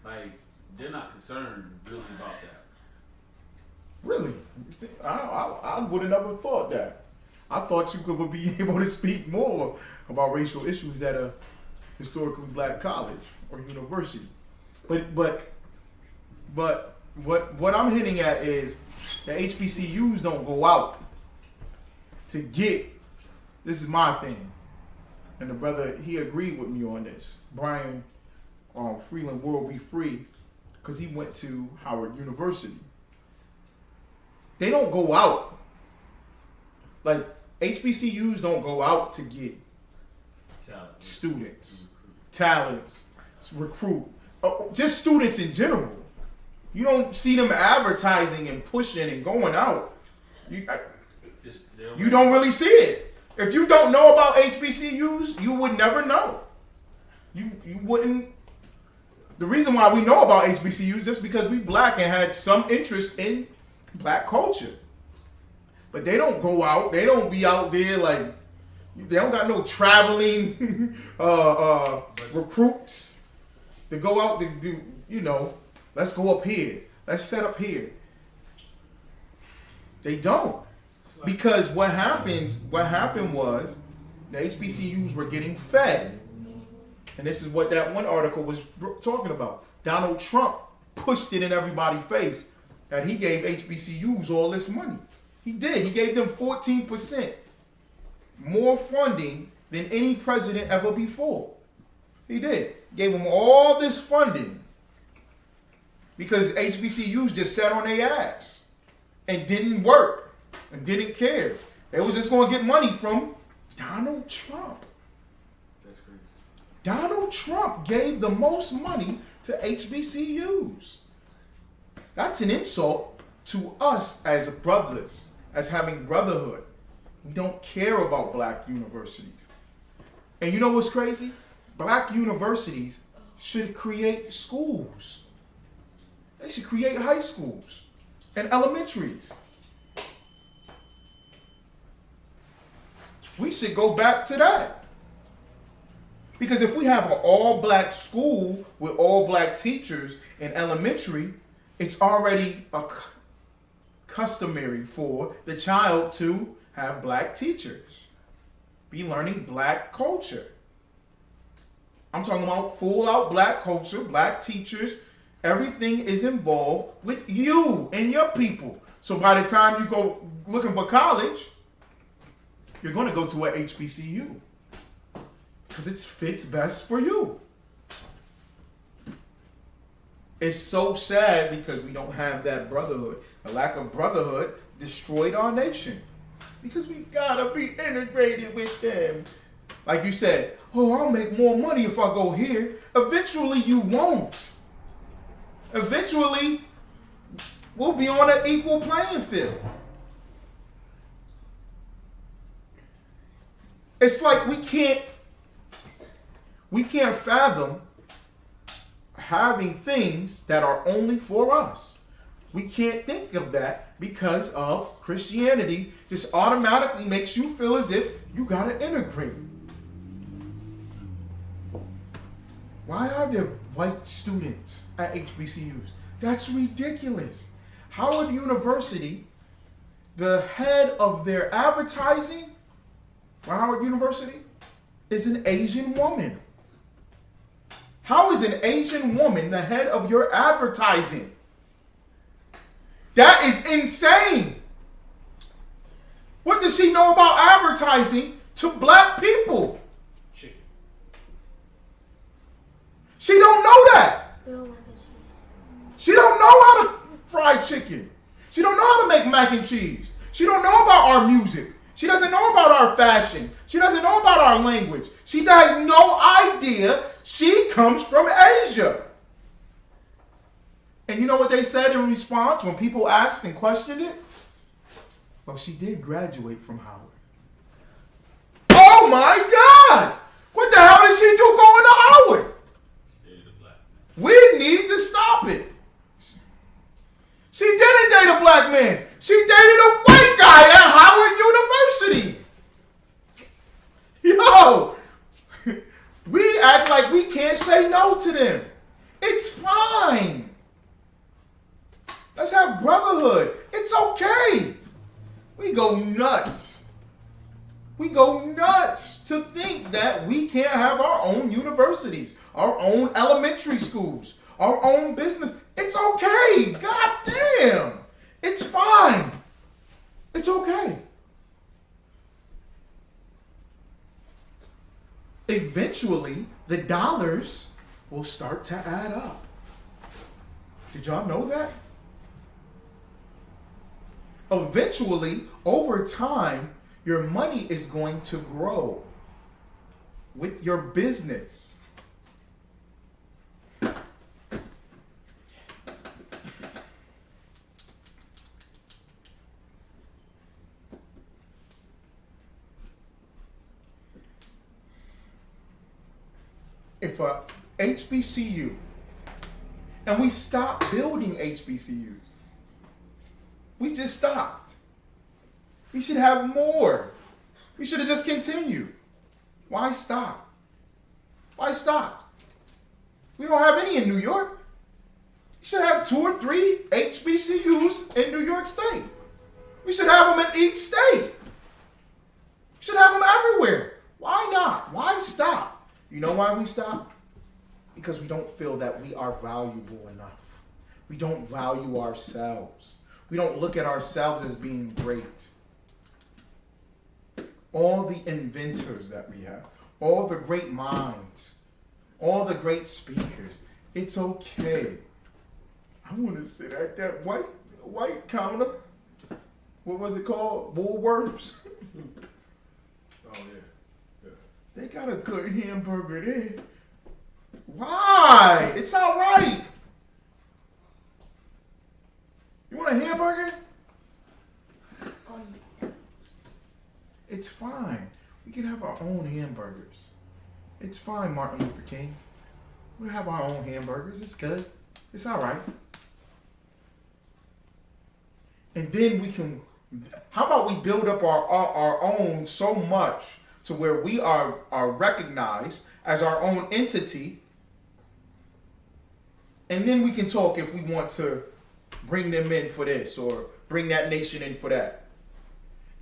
Like, they're not concerned really about that. Really? I would have never thought that. I thought you would be able to speak more about racial issues at a historically black college or university. But what I'm hitting at is the HBCUs don't go out to get, this is my thing. And the brother, he agreed with me on this. Brian Freeland, World Be Free, because he went to Howard University. They don't go out. Like, HBCUs don't go out to get students, talents, recruit, just students in general. You don't see them advertising and pushing and going out. You don't really see it. If you don't know about HBCUs, you would never know. You wouldn't. The reason why we know about HBCUs just because we black and had some interest in black culture. But they don't go out. They don't be out there like, they don't got no traveling recruits to go out to do, you know, let's go up here. Let's set up here. They don't. Because what happened was the HBCUs were getting fed. And this is what that one article was talking about. Donald Trump pushed it in everybody's face that he gave HBCUs all this money. He did. He gave them 14% more funding than any president ever before. He did. Gave them all this funding because HBCUs just sat on their ass and didn't work. And didn't care. They was just going to get money from Donald Trump. That's crazy. Donald Trump gave the most money to HBCUs. That's an insult to us as brothers, as having brotherhood. We don't care about black universities. And you know what's crazy? Black universities should create schools. They should create high schools and elementaries. We should go back to that. Because if we have an all-black school with all-black teachers in elementary, it's already customary for the child to have black teachers, be learning black culture. I'm talking about full-out black culture, black teachers. Everything is involved with you and your people. So by the time you go looking for college, you're going to go to a HBCU because it fits best for you. It's so sad because we don't have that brotherhood. A lack of brotherhood destroyed our nation because we gotta be integrated with them. Like you said, oh, I'll make more money if I go here. Eventually you won't. Eventually we'll be on an equal playing field. It's like we can't fathom having things that are only for us. We can't think of that because of Christianity just automatically makes you feel as if you got to integrate. Why are there white students at HBCUs? That's ridiculous. Howard University, the head of their advertising, Howard University, is an Asian woman. How is an Asian woman the head of your advertising? That is insane. What does she know about advertising to black people? Chicken. She don't know that. She don't know how to fry chicken. She don't know how to make mac and cheese. She don't know about our music. She doesn't know about our fashion. She doesn't know about our language. She has no idea she comes from Asia. And you know what they said in response when people asked and questioned it? Well, she did graduate from Howard. Oh my God! What the hell did she do going to Howard? We need to stop it. She didn't date a black man. She dated a white guy at Howard University. Yo, we act like we can't say no to them. It's fine. Let's have brotherhood. It's okay. We go nuts. We go nuts to think that we can't have our own universities, our own elementary schools, our own business. It's okay. God damn. It's fine. It's okay. Eventually, the dollars will start to add up. Did y'all know that? Eventually, over time, your money is going to grow with your business. If a HBCU, and we stopped building HBCUs, we just stopped. We should have more. We should have just continued. Why stop? Why stop? We don't have any in New York. We should have 2 or 3 HBCUs in New York State. We should have them in each state. We should have them everywhere. Why not? Why stop? You know why we stop? Because we don't feel that we are valuable enough. We don't value ourselves. We don't look at ourselves as being great. All the inventors that we have, all the great minds, all the great speakers, it's okay. I want to sit at that white counter. What was it called? Woolworths? Oh, yeah. They got a good hamburger there. Why? It's all right. You want a hamburger? It's fine. We can have our own hamburgers. It's fine, Martin Luther King. We'll have our own hamburgers. It's good. It's all right. And then we can, how about we build up our own so much to where we are recognized as our own entity, and then we can talk if we want to bring them in for this or bring that nation in for that.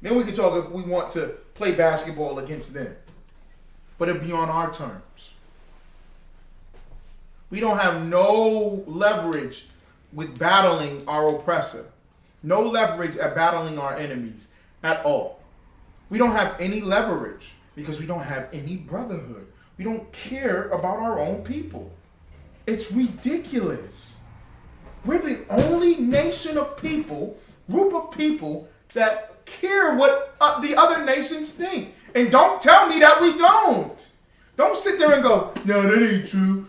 Then we can talk if we want to play basketball against them, but it'll be on our terms. We don't have no leverage with battling our oppressor, no leverage at battling our enemies at all. We don't have any leverage because we don't have any brotherhood. We don't care about our own people. It's ridiculous. We're the only nation of people, group of people that care what the other nations think. And don't tell me that we don't. Don't sit there and go, no, that ain't true.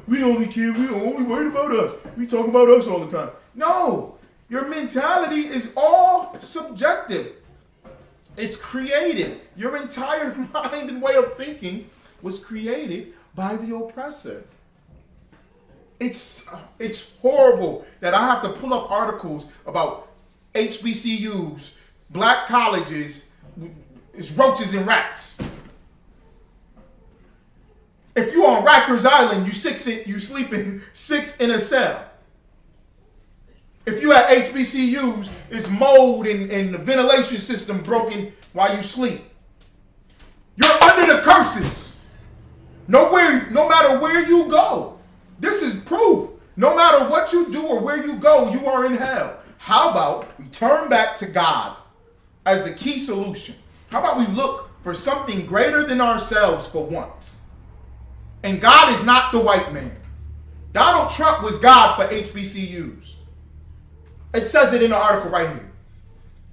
We only care, we only worried about us. We talk about us all the time. No, your mentality is all subjective. It's created. Your entire mind and way of thinking was created by the oppressor. It's horrible that I have to pull up articles about HBCUs, black colleges, it's roaches and rats. If you on Rikers Island, you sleeping 6 in a cell. If you at HBCUs, it's mold and the ventilation system broken while you sleep. You're under the curses. No matter where you go. This is proof. No matter what you do or where you go, you are in hell. How about we turn back to God as the key solution? How about we look for something greater than ourselves for once? And God is not the white man. Donald Trump was God for HBCUs. It says it in the article right here.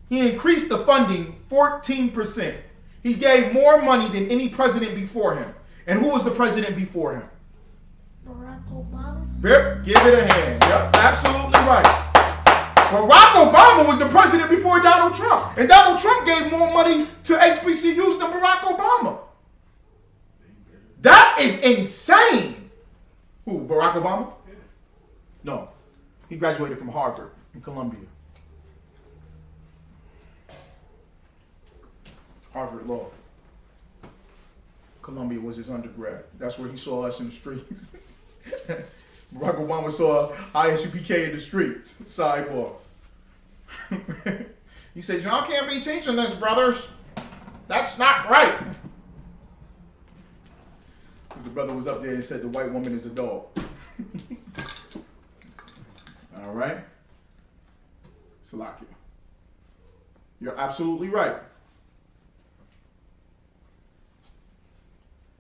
He increased the funding 14%. He gave more money than any president before him. And who was the president before him? Barack Obama. Yep, give it a hand. Yep, absolutely right. Barack Obama was the president before Donald Trump. And Donald Trump gave more money to HBCUs than Barack Obama. That is insane. Who, Barack Obama? No. He graduated from Harvard and Columbia. Harvard Law. Columbia was his undergrad. That's where he saw us in the streets. Barack Obama saw Isupk in the streets. Sidebar. He said, y'all can't be teaching this, brothers. That's not right. Because the brother was up there and said the white woman is a dog. All right? Salakia. You're absolutely right.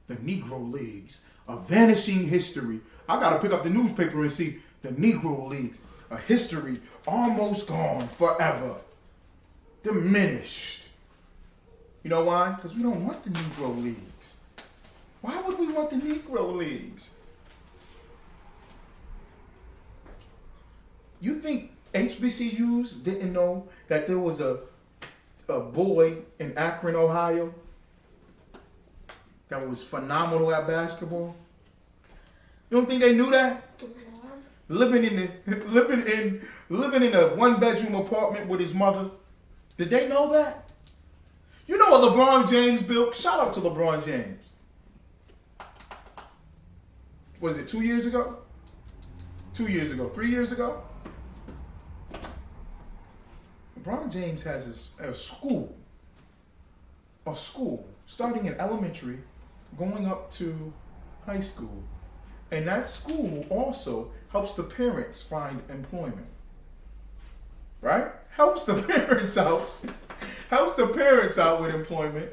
The Negro Leagues, a vanishing history. I got to pick up the newspaper and see the Negro Leagues, a history almost gone forever, diminished. You know why? Because we don't want the Negro Leagues. Why would we want the Negro Leagues? You think HBCUs didn't know that there was a boy in Akron, Ohio, that was phenomenal at basketball? You don't think they knew that? Living in a one-bedroom apartment with his mother. Did they know that? You know what LeBron James built? Shout out to LeBron James. Was it 2 years ago? 2 years ago? 3 years ago? LeBron James has a school starting in elementary, going up to high school. And that school also helps the parents find employment. Right? Helps the parents out. Helps the parents out with employment.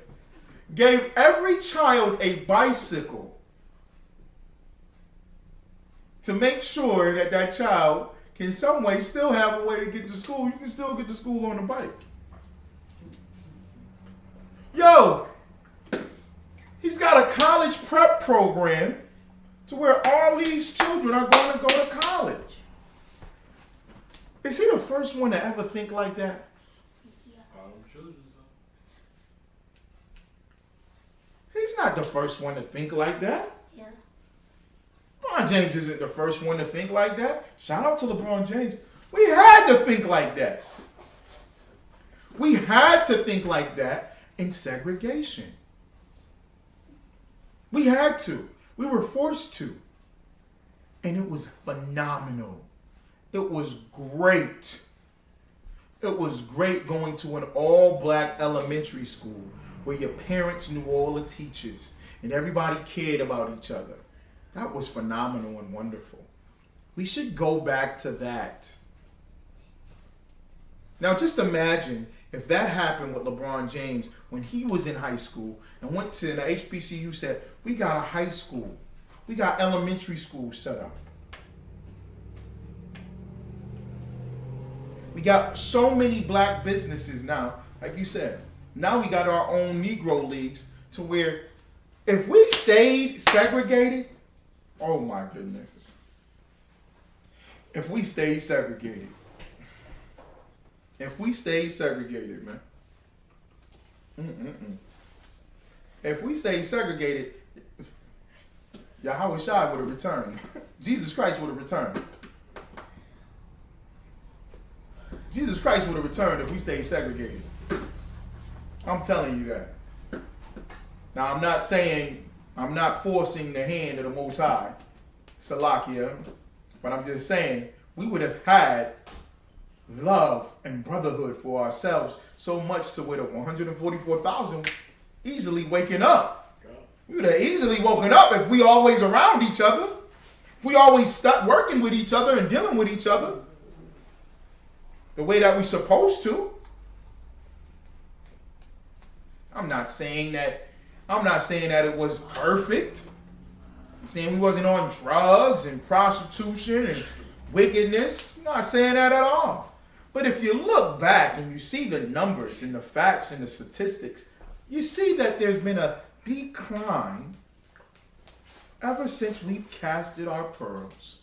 Gave every child a bicycle to make sure that that child can some way still have a way to get to school. You can still get to school on a bike. Yo, he's got a college prep program to where all these children are going to go to college. Is he the first one to ever think like that? He's not the first one to think like that. Yeah. LeBron James isn't the first one to think like that. Shout out to LeBron James. We had to think like that. We had to think like that in segregation. We had to. We were forced to. And it was phenomenal. It was great. It was great going to an all-black elementary school where your parents knew all the teachers and everybody cared about each other. That was phenomenal and wonderful. We should go back to that. Now just imagine if that happened with LeBron James when he was in high school and went to the HBCU, said, we got a high school. We got elementary school set up. We got so many black businesses now, like you said. Now we got our own Negro Leagues to where if we stayed segregated, oh my goodness. If we stayed segregated. If we stayed segregated, man. If we stayed segregated, Yahweh Shai would have returned. Jesus Christ would have returned. Jesus Christ would have returned if we stayed segregated. I'm telling you that. Now, I'm not saying, I'm not forcing the hand of the Most High, Salakia, but I'm just saying we would have had love and brotherhood for ourselves so much to where the 144,000 easily waking up. We would have easily woken up if we always around each other. If we always stuck working with each other and dealing with each other the way that we're supposed to. I'm not saying that it was perfect. I'm saying we wasn't on drugs and prostitution and wickedness. I'm not saying that at all. But if you look back and you see the numbers and the facts and the statistics, you see that there's been a decline ever since we've casted our pearls.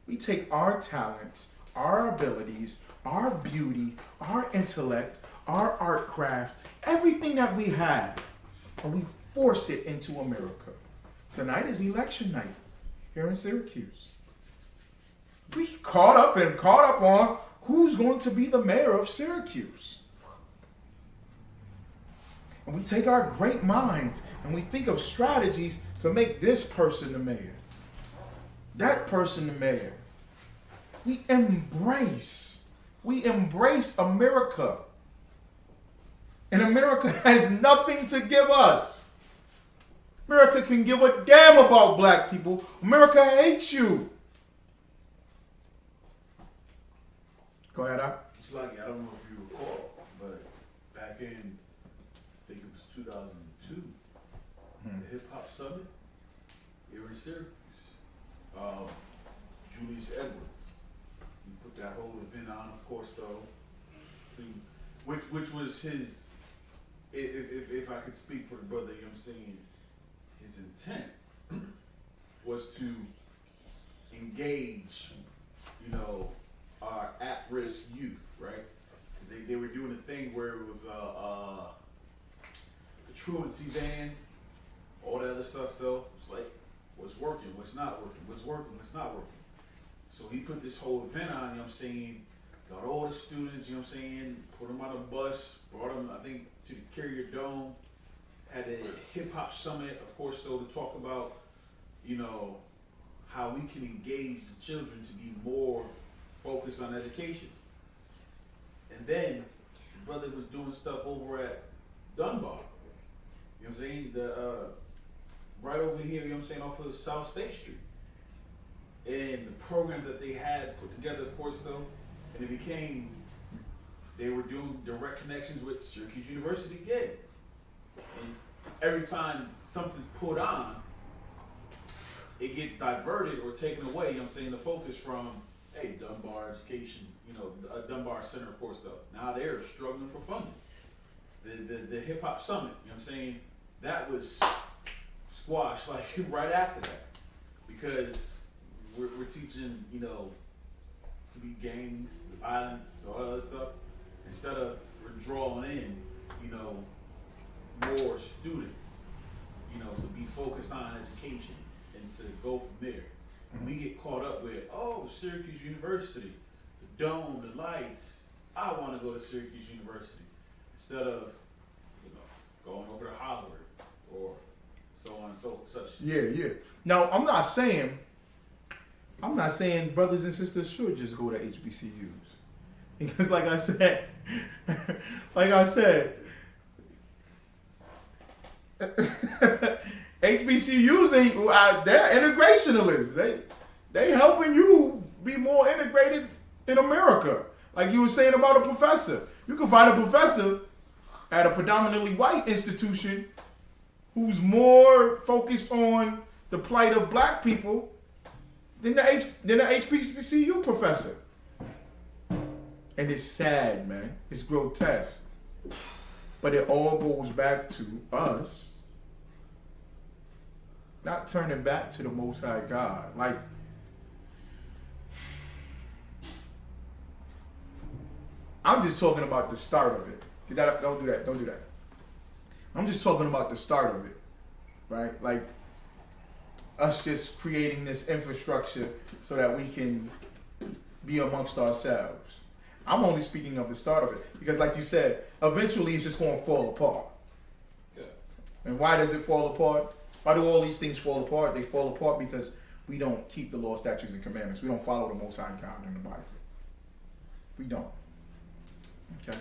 We take our talents, our abilities, our beauty, our intellect, our art craft, everything that we have, and we force it into America. Tonight is election night here in Syracuse. We caught up on who's going to be the mayor of Syracuse. And we take our great minds and we think of strategies to make this person the mayor, that person the mayor. We embrace America. And America has nothing to give us. America can give a damn about black people. America hates you. Go ahead, Al. It's like, I don't know if you recall, but back in, I think it was 2002, the Hip Hop Summit here in Syracuse, Julius Edwards, he put that whole event on, of course, though, which was his, if I could speak for the brother, you know what I'm saying, his intent was to engage, you know, our at-risk youth, right? Because they were doing a thing where it was the truancy ban, all that other stuff though. It's like, what's working, what's not working, what's working, what's not working. So he put this whole event on, you know what I'm saying, got all the students, you know what I'm saying, put them on a bus, brought them, I think, to the Carrier Dome, had a hip-hop summit, of course, though, to talk about, you know, how we can engage the children to be more focused on education. And then the brother was doing stuff over at Dunbar. You know what I'm saying? Right over here, you know what I'm saying, off of South State Street. And the programs that they had put together, of course, though, and it became, they were doing direct connections with Syracuse University again. And every time something's put on, it gets diverted or taken away, you know what I'm saying, the focus from, hey, Dunbar Education, you know, Dunbar Center, of course, though. Now they're struggling for funding. The Hip Hop Summit, you know what I'm saying, that was squashed like right after that. Because we're teaching, you know, to be gangs, violence, all that other stuff, instead of we're drawing in, you know, more students, you know, to be focused on education and to go from there. And we get caught up with, oh, Syracuse University, the dome, the lights. I want to go to Syracuse University instead of, you know, going over to Howard or so on and so such. Yeah. Now, I'm not saying brothers and sisters should just go to HBCUs. Because like I said, HBCUs, they're integrationalists. They helping you be more integrated in America. Like you were saying about a professor. You can find a professor at a predominantly white institution who's more focused on the plight of black people than the HBCU professor. And it's sad, man. It's grotesque. But it all goes back to us not turning back to the Most High God. Like, I'm just talking about the start of it. Don't do that. I'm just talking about the start of it, right? Like, us just creating this infrastructure so that we can be amongst ourselves. I'm only speaking of the start of it because, like you said, eventually it's just going to fall apart. Yeah. And why does it fall apart? Why do all these things fall apart? They fall apart because we don't keep the law, statutes, and commandments. We don't follow the Most High God in the Bible. We don't. Okay?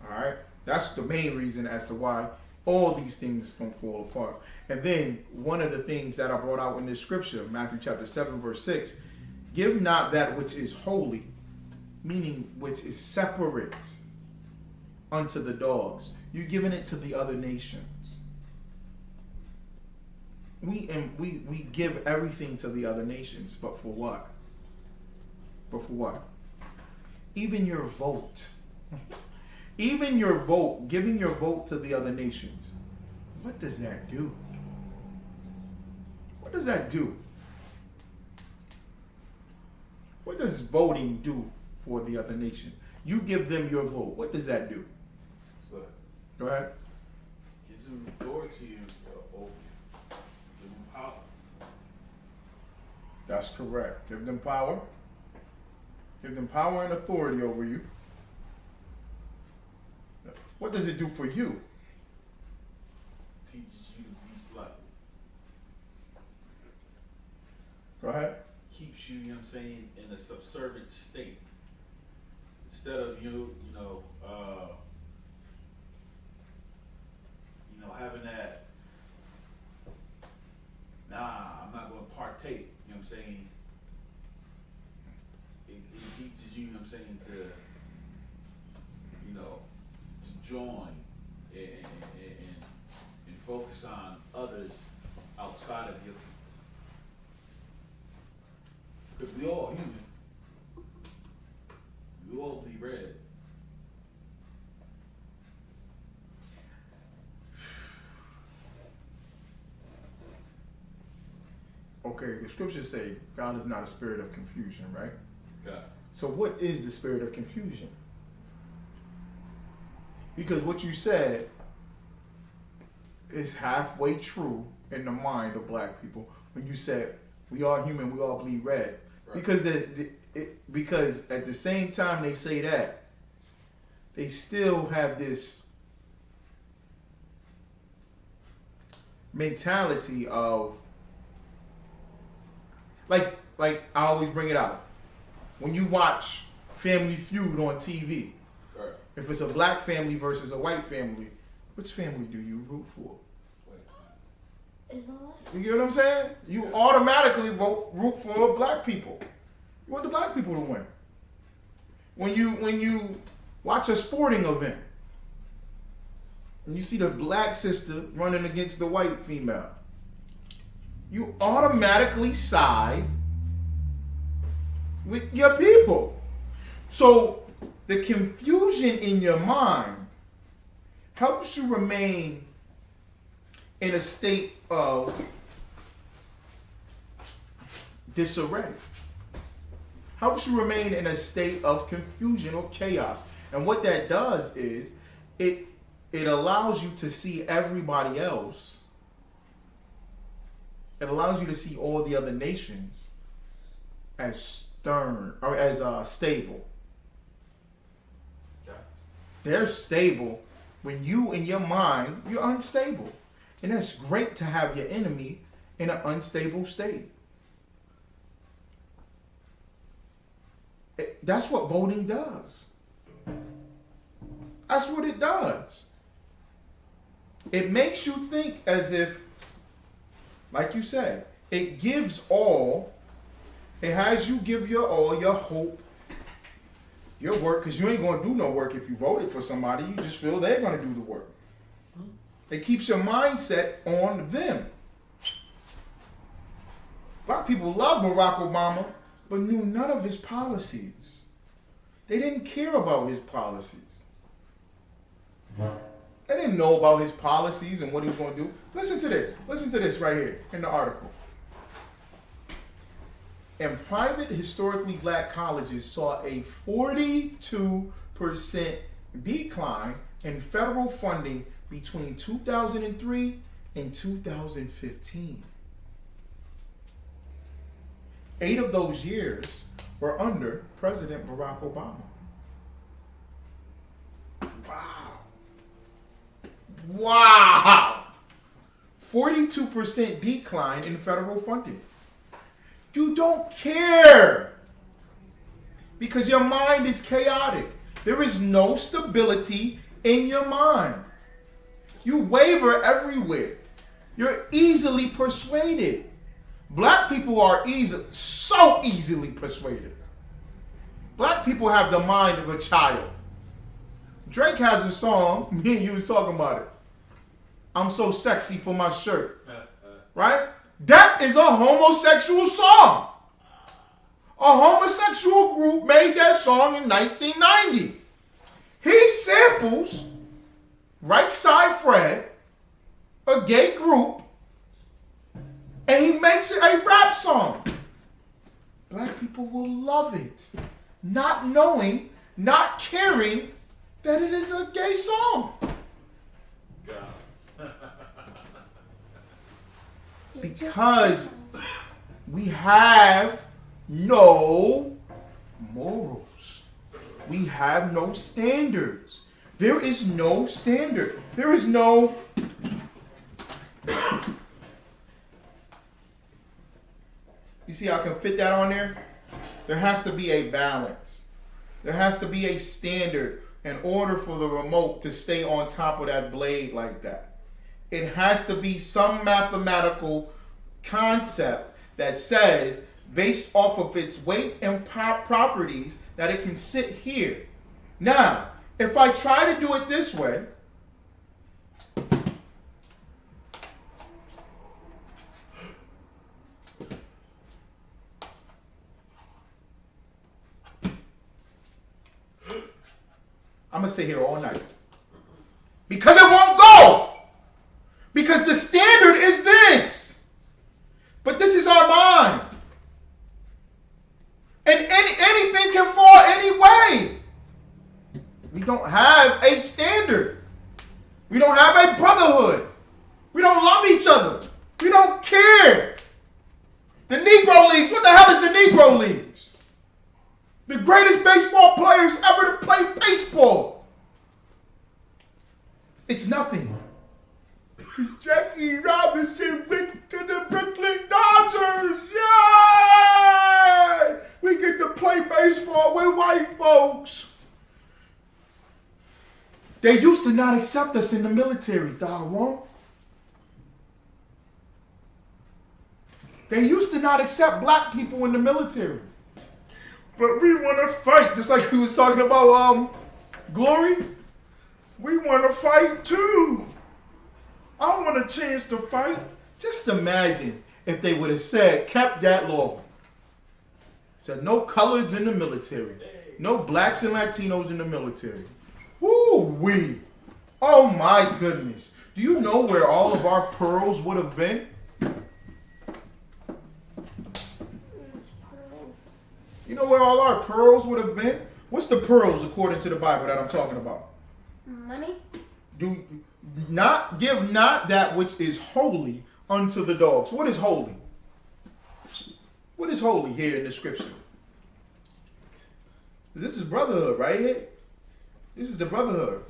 All right? That's the main reason as to why all these things don't fall apart. And then one of the things that I brought out in this scripture, Matthew chapter 7, verse 6, give not that which is holy, meaning which is separate, unto the dogs. You're giving it to the other nations. We give everything to the other nations, but for what? But for what? Even your vote. Even your vote, giving your vote to the other nations. What does that do? What does that do? What does voting do for the other nation? You give them your vote. What does that do? So, Go ahead. gives them authority over you. Give them power. That's correct. Give them power. Give them power and authority over you. What does it do for you? Teaches you to be slow. Go ahead. Keeps you, you know what I'm saying, in a subservient state. Instead of you know, having that, nah, I'm not going to partake, you know what I'm saying? It teaches you, you know what I'm saying, to join and focus on others outside of you. Because we all human. We all bleed red. Okay, the scriptures say God is not a spirit of confusion, right? Okay. So what is the spirit of confusion? Because what you said is halfway true in the mind of black people when you said we are human, we all bleed red. Right. Because at the same time they say that, they still have this mentality of like I always bring it out. When you watch Family Feud on TV, Right. if it's a black family versus a white family, which family do you root for? Is all right. You get what I'm saying? You automatically root for black people. You want the black people to win. When you watch a sporting event and you see the black sister running against the white female, you automatically side with your people. So the confusion in your mind helps you remain in a state of disarray. Helps you remain in a state of confusion or chaos. And what that does is it allows you to see everybody else. It allows you to see all the other nations as stern or as stable. Okay. They're stable when you, in your mind, you're unstable. And that's great to have your enemy in an unstable state. That's what voting does. That's what it does. It makes you think as if, like you said, it gives all. It has you give your all, your hope, your work, because you ain't going to do no work if you voted for somebody. You just feel they're going to do the work. It keeps your mindset on them. Black people love Barack Obama, but knew none of his policies. They didn't care about his policies. They didn't know about his policies and what he was going to do. Listen to this. Listen to this right here in the article. And private historically black colleges saw a 42% decline in federal funding between 2003 and 2015. 8 of those years were under President Barack Obama. Wow. Wow. 42% decline in federal funding. You don't care because your mind is chaotic. There is no stability in your mind. You waver everywhere. You're easily persuaded. Black people are so easily persuaded. Black people have the mind of a child. Drake has a song, me and you was talking about it. I'm so sexy for my shirt. Right? That is a homosexual song. A homosexual group made that song in 1990. He samples Right Side Fred, a gay group, and he makes it a rap song. Black people will love it, not knowing, not caring that it is a gay song. Because we have no morals. We have no standards. There is no standard. There is no... You see how I can fit that on there? There has to be a balance. There has to be a standard in order for the remote to stay on top of that blade like that. It has to be some mathematical concept that says, based off of its weight and properties, that it can sit here. Now, if I try to do it this way, I'm going to sit here all night. Because it won't go. Because the standard is this. But this is our mind. And anything can fall any way. We don't have a standard. We don't have a brotherhood. We don't love each other. We don't care. The Negro Leagues, what the hell is the Negro Leagues? The greatest baseball players ever to play baseball. It's nothing. Jackie Robinson went to the Brooklyn Dodgers. Yay! We get to play baseball with white folks. They used to not accept us in the military, Darwin. They used to not accept black people in the military. But we want to fight, just like we was talking about Glory. We want to fight too. I want a chance to fight. Just imagine if they would have kept that law. Said no coloreds in the military. No blacks and Latinos in the military. Woo-wee. Oh my goodness. Do you know where all of our pearls would have been? You know where all our pearls would have been? What's the pearls according to the Bible that I'm talking about? Money. Do not give not that which is holy unto the dogs. What is holy? What is holy here in the scripture? This is brotherhood right here. This is the brotherhood.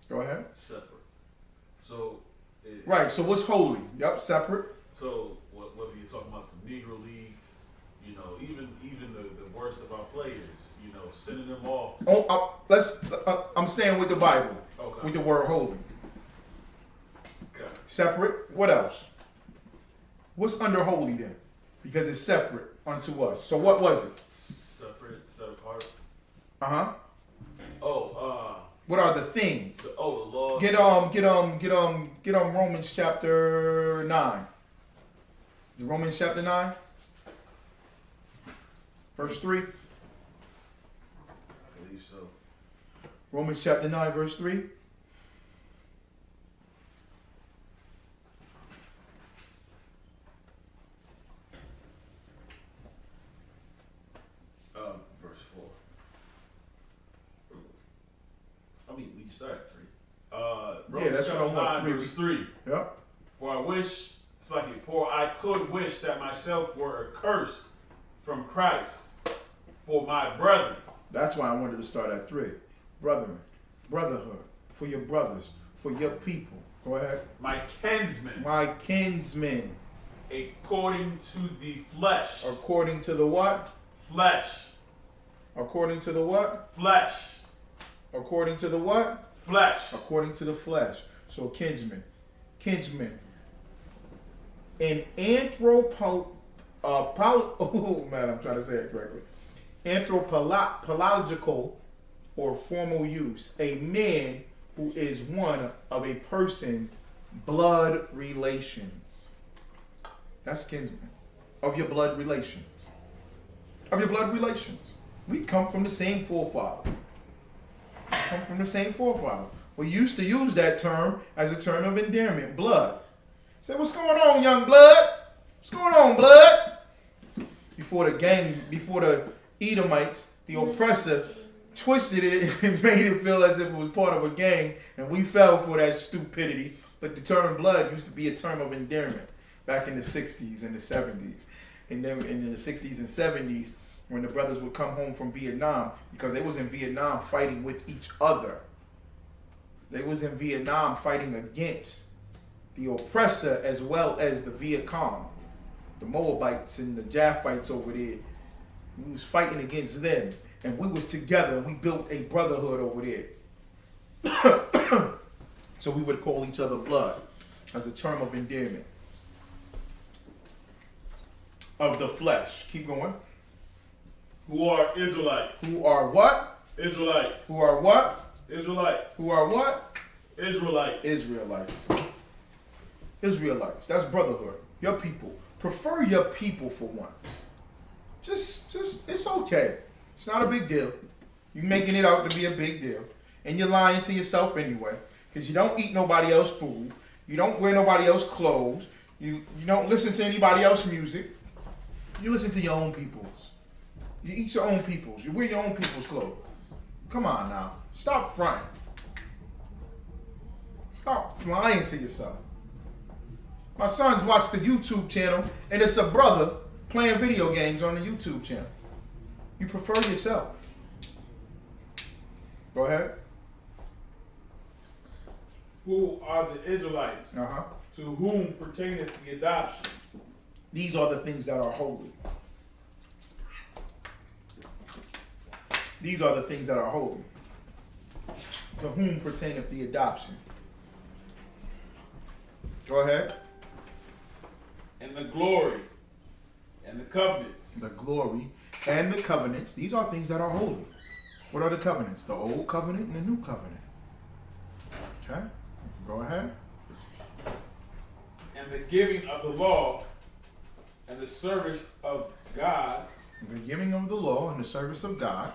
Go ahead. Separate. So. Right. So what's holy? Yep. Separate. So whether you're talking about the Negro Leagues, you know, even the worst of our players, you know, sending them off. Oh, I'm staying with the Bible. Okay. With the word holy. Okay. Separate. What else? What's under holy then? Because it's separate unto us. So what was it? Separate, set apart. Uh-huh. What are the things? The law. Get Romans chapter 9. Is it Romans chapter 9? Verse 3? I believe so. Romans chapter 9, verse 3. Verse 4. I mean, we can start at 3. Yeah, that's what I want. 9, verse 3. Yep. For I could wish that myself were accursed from Christ for my brethren. That's why I wanted to start at 3. Brethren, brotherhood, for your brothers, for your people. Go ahead. My kinsmen. My kinsmen. According to the flesh. According to the what? Flesh. According to the what? Flesh. According to the what? Flesh. According to the flesh. So kinsmen. Kinsmen. An oh man, I'm trying to say it correctly. Anthropological or formal use. A man who is one of a person's blood relations. That's kinsman. Of your blood relations. Of your blood relations. We come from the same forefather. Come from the same forefather. We used to use that term as a term of endearment. Blood. Say, what's going on, young blood? What's going on, blood? Before the Edomites, the oppressor, twisted it and made it feel as if it was part of a gang, and we fell for that stupidity. But the term blood used to be a term of endearment back in the 60s and the 70s. And then in the 60s and 70s, when the brothers would come home from Vietnam, because they was in Vietnam fighting with each other. They was in Vietnam fighting against the oppressor as well as the Viet Cong, the Moabites and the Japhites over there. We was fighting against them, and we was together, and we built a brotherhood over there. So we would call each other blood as a term of endearment. Of the flesh. Keep going. Who are Israelites. Who are what? Israelites. Who are what? Israelites. Who are what? Israelites. Israelites. Israelites. That's brotherhood. Your people. Prefer your people for once. Just, it's okay. It's not a big deal. You're making it out to be a big deal. And you're lying to yourself anyway. Because you don't eat nobody else's food. You don't wear nobody else's clothes. You don't listen to anybody else's music. You listen to your own people's. You eat your own people's. You wear your own people's clothes. Come on now. Stop fronting. Stop lying to yourself. My sons watch the YouTube channel, and it's a brother playing video games on the YouTube channel. You prefer yourself. Go ahead. Who are the Israelites? To whom pertaineth the adoption? These are the things that are holy. These are the things that are holy. To whom pertaineth the adoption? Go ahead. And the glory and the covenants. The glory and the covenants. These are things that are holy. What are the covenants? The old covenant and the new covenant. Okay? Go ahead. And the giving of the law and the service of God. The giving of the law and the service of God.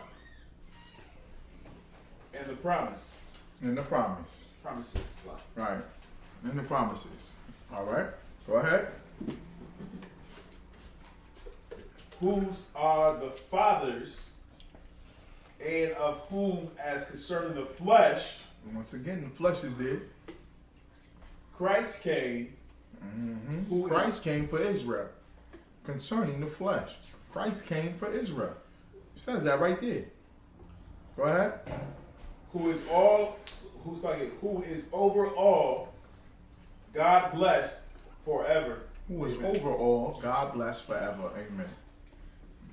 And the promise. And the promise. Promises. Right. And the promises. All right. Go ahead. Whose are the fathers, and of whom, as concerning the flesh, Once again, the flesh is there. Christ came. Christ came for Israel. Concerning the flesh. Christ came for Israel. It says that right there. Go ahead. Who is over all, God blessed forever. Who is over all, God bless forever. Amen.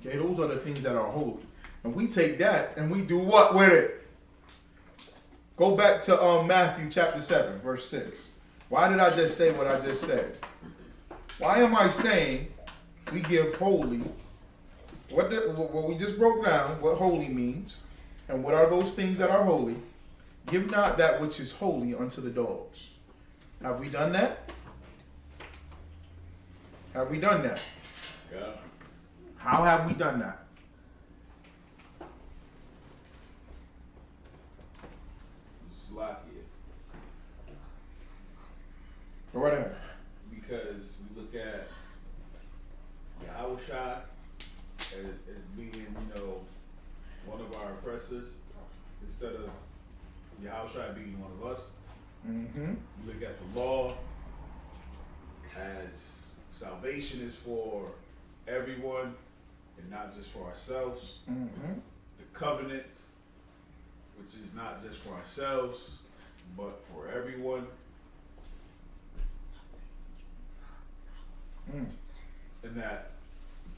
Okay, those are the things that are holy. And we take that and we do what with it? Go back to Matthew chapter 7, verse 6. Why did I just say what I just said? Why am I saying we give holy? What we just broke down, what holy means, and what are those things that are holy? Give not that which is holy unto the dogs. Have we done that? Have we done that? Yeah. How have we done that? Sloppy. Go right ahead. Because we look at Yahushua as being, one of our oppressors, instead of Yahushua being one of us. Mm-hmm. You look at the law as salvation is for everyone and not just for ourselves. Mm-hmm. The covenant, which is not just for ourselves, but for everyone. Mm. And that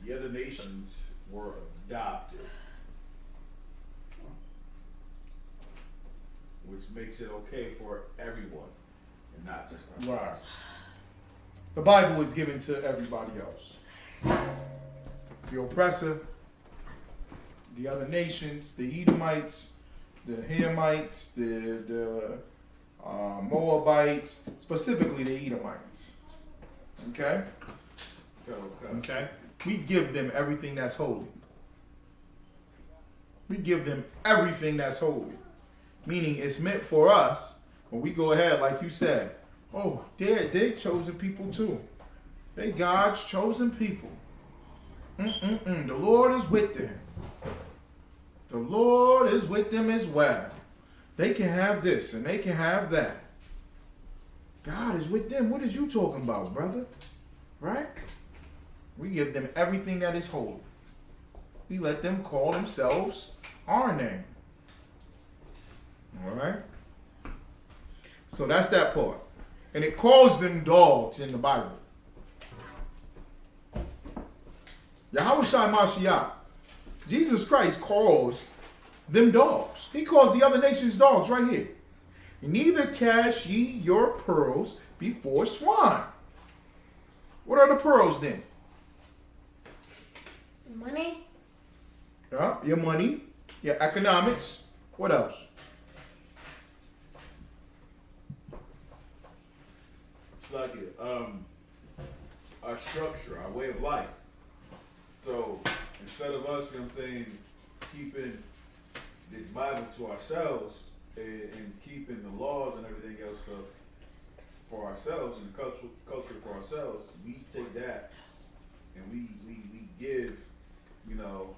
the other nations were adopted, which makes it okay for everyone and not just ourselves. Right. The Bible is given to everybody else. The oppressor, the other nations, the Edomites, the Hamites, the Moabites, specifically the Edomites. Okay? Okay? We give them everything that's holy. We give them everything that's holy. Meaning it's meant for us, when we go ahead, like you said, oh, they're chosen people too. They God's chosen people. The Lord is with them. The Lord is with them as well. They can have this and they can have that. God is with them. What is you talking about, brother? Right? We give them everything that is holy. We let them call themselves our name. All right? So that's that part. And it calls them dogs in the Bible. Yahushua Mashiach, Jesus Christ calls them dogs. He calls the other nations dogs right here. Neither cast ye your pearls before swine. What are the pearls then? Money. Yeah, your money, your economics. What else? It's like our structure, our way of life. So instead of us, you know what I'm saying, keeping this Bible to ourselves and keeping the laws and everything else stuff for ourselves and the culture for ourselves, we take that and we give, you know,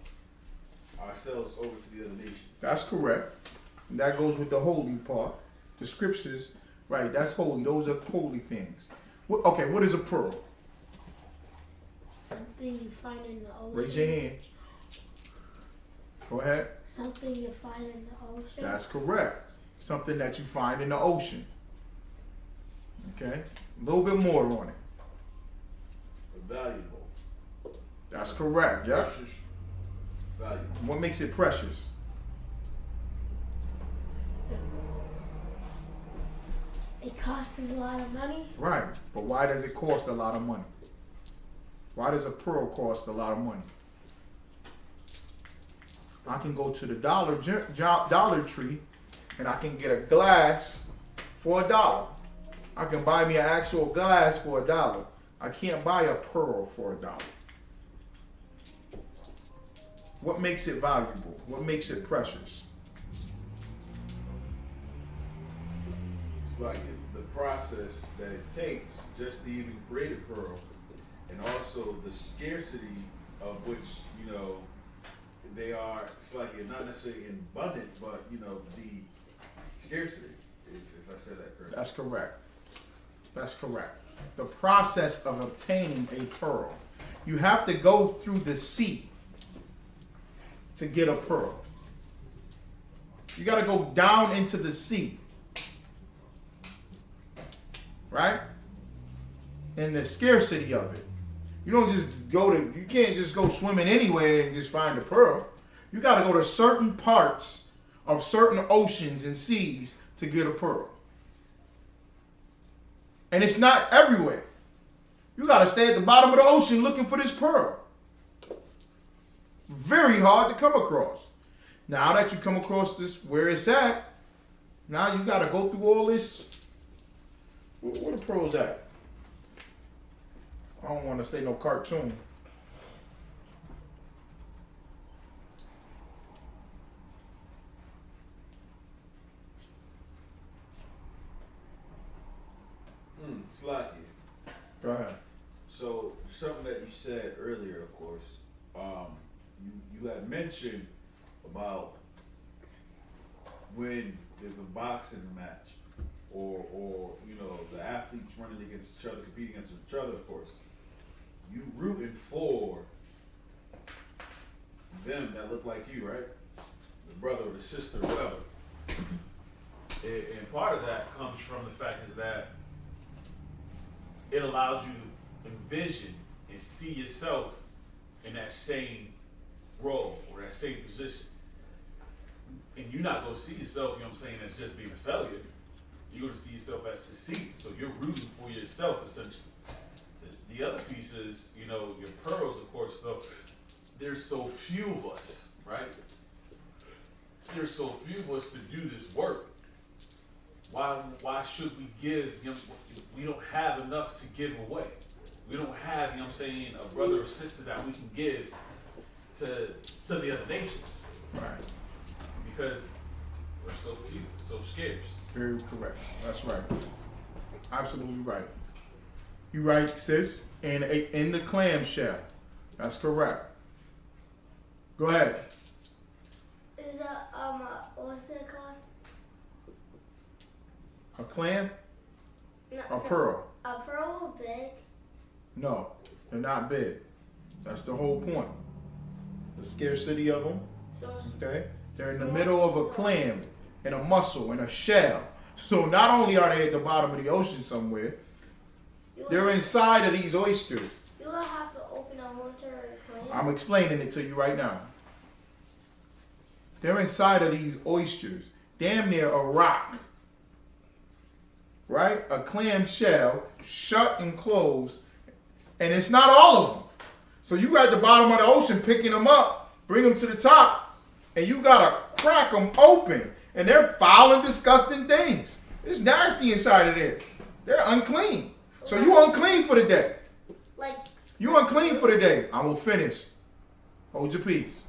ourselves over to the other nations. That's correct. And that goes with the holy part. The scriptures, right, that's holy. Those are holy things. Okay, what is a pearl? Something you find in the ocean. Raise your hand. Go ahead. Something you find in the ocean. That's correct. Something that you find in the ocean. Okay? A little bit more on it. Valuable. That's correct. Yeah. Precious. Valuable. What makes it precious? It costs a lot of money. Right. But why does it cost a lot of money? Why does a pearl cost a lot of money? I can go to the Dollar Tree and I can get a glass for $1. I can buy me an actual glass for $1. I can't buy a pearl for $1. What makes it valuable? What makes it precious? It's like the process that it takes just to even create a pearl, and also the scarcity of which, you know, they are. It's like it's not necessarily in abundance, but you know, the scarcity, if I said that correctly. That's correct. That's correct. The process of obtaining a pearl. You have to go through the sea to get a pearl. You got to go down into the sea. Right? And the scarcity of it. You don't just you can't just go swimming anywhere and just find a pearl. You got to go to certain parts of certain oceans and seas to get a pearl. And it's not everywhere. You got to stay at the bottom of the ocean looking for this pearl. Very hard to come across. Now that you come across this where it's at, now you got to go through all this. Where the pearl's at? I don't want to say no cartoon. Slacky. Go ahead. So something that you said earlier, of course, you had mentioned about when there's a boxing match or you know, the athletes running against each other, competing against each other, of course. You rooting for them that look like you, right? The brother or the sister, whatever. And part of that comes from the fact is that it allows you to envision and see yourself in that same role or that same position. And you're not going to see yourself, you know what I'm saying, as just being a failure. You're going to see yourself as succeeding. So you're rooting for yourself, essentially. The other piece is, you know, your pearls, of course. So there's so few of us, right? There's so few of us to do this work. Why should we give? You know, we don't have enough to give away. We don't have, you know what I'm saying, a brother or sister that we can give to the other nations. Right. Because we're so few, so scarce. Very correct. That's right. Absolutely right. You right, sis. And in the clamshell. That's correct. Go ahead. Is that what's it called? A clam? No, A pearl? A pearl big. No, they're not big. That's the whole point. The scarcity of them. So Okay? They're in the middle of a clam, and a mussel, and a shell. So not only are they at the bottom of the ocean somewhere, they're inside of these oysters. You're gonna have to open a winter clam. I'm explaining it to you right now. They're inside of these oysters, damn near a rock. Right? A clam shell, shut and closed, and it's not all of them. So you at the bottom of the ocean picking them up, bring them to the top, and you gotta crack them open. And they're foul and disgusting things. It's nasty inside of there. They're unclean. So you unclean for the day. Like You unclean for the day. I will finish. Hold your peace.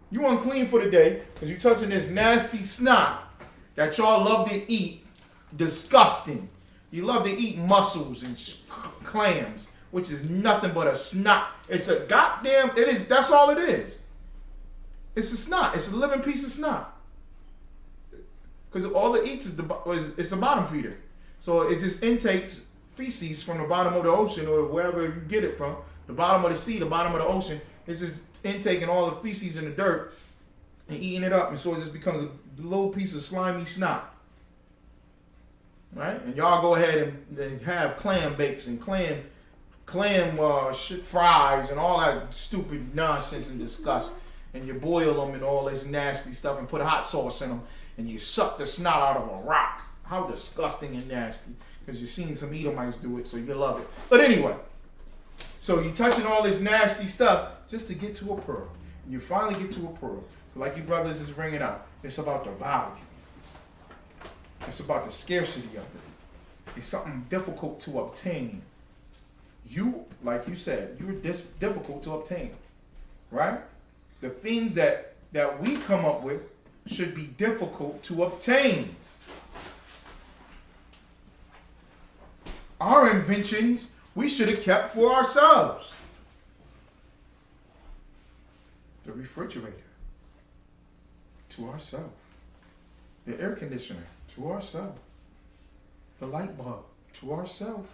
You unclean for the day because you're touching this nasty snot that y'all love to eat. Disgusting. You love to eat mussels and clams, which is nothing but a snot. It's a goddamn, it is, that's all it is. It's a snot. It's a living piece of snot. Because all it eats is it's a bottom feeder. So it just intakes feces from the bottom of the ocean or wherever you get it from, the bottom of the sea, the bottom of the ocean. It's just intaking all the feces in the dirt and eating it up. And so it just becomes a little piece of slimy snot. Right? And y'all go ahead and have clam bakes and clam fries and all that stupid nonsense and disgust. And you boil them and all this nasty stuff and put hot sauce in them. And you suck the snot out of a rock. How disgusting and nasty. Because you've seen some Edomites do it, so you love it. But anyway, so you're touching all this nasty stuff just to get to a pearl. And you finally get to a pearl. So like you brothers is bringing up, it's about the value. It's about the scarcity of it. It's something difficult to obtain. You, like you said, you're difficult to obtain. Right? The things that we come up with should be difficult to obtain. Our inventions, we should have kept for ourselves. The refrigerator, to ourselves. The air conditioner, to ourselves. The light bulb, to ourselves.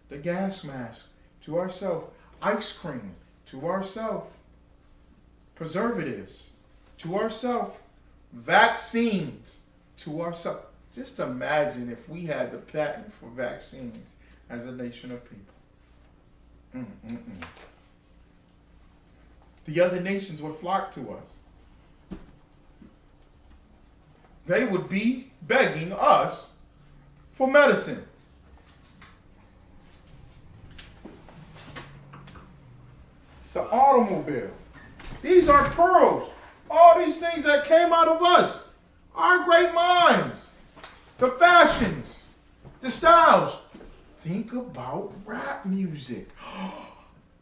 The gas mask, to ourselves. Ice cream, to ourselves. Preservatives, to ourselves. Vaccines, to ourselves. Just imagine if we had the patent for vaccines as a nation of people. The other nations would flock to us. They would be begging us for medicine. It's the automobile. These are pearls. All these things that came out of us. Our great minds. The fashions. The styles. Think about rap music.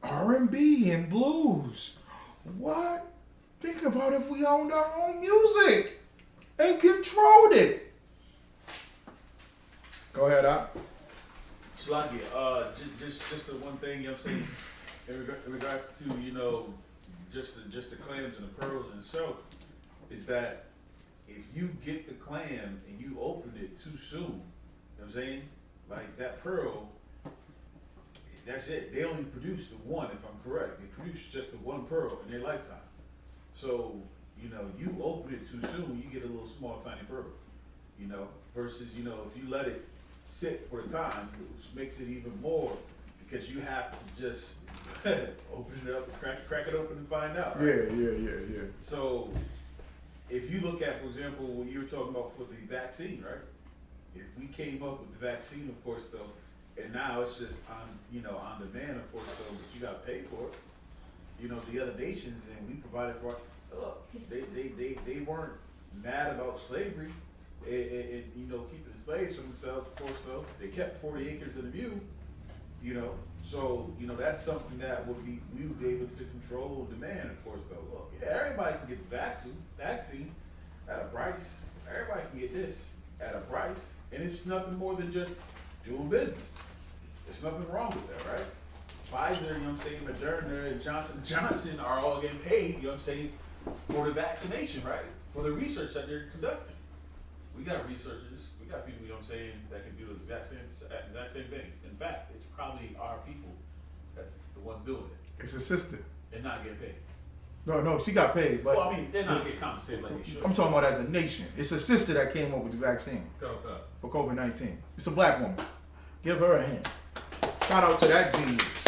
R&B and blues. What? Think about if we owned our own music and controlled it. Go ahead, Op. Shlaki, just the one thing, you know what I'm saying, in regards to, you know, just the clams and the pearls and so, is that if you get the clam and you open it too soon, you know what I'm saying? Like that pearl, that's it. They only produce the one, if I'm correct. They produce just the one pearl in their lifetime. So, you know, you open it too soon, you get a little small, tiny pearl. You know, versus, you know, if you let it sit for a time, which makes it even more, because you have to just open it up, crack it open and find out. Right? Yeah. So, if you look at, for example, what you were talking about for the vaccine, right? If we came up with the vaccine, of course, though, and now it's just on, you know, on demand, of course, though, but you got to pay for it. You know, the other nations, and we provided for. Look, they weren't mad about slavery. And you know, keeping the slaves for themselves, of course, though. They kept 40 acres of the view, you know. So, you know, that's something that we would be able to control demand, of course, though. Look, yeah, everybody can get the vaccine at a price. Everybody can get this at a price. And it's nothing more than just doing business. There's nothing wrong with that, right? Pfizer, you know what I'm saying, Moderna, and Johnson & Johnson are all getting paid, you know what I'm saying, for the vaccination, right? For the research that they're conducting. We got researchers, we got people, you know what I'm saying, that can do the exact same things. In fact, it's probably our people that's the ones doing it. It's assisted. And not getting paid. No, she got paid, but Well, I mean, they're not getting compensated like they should. I'm talking about as a nation. It's a sister that came up with the vaccine for COVID-19. It's a black woman. Give her a hand. Shout out to that genius.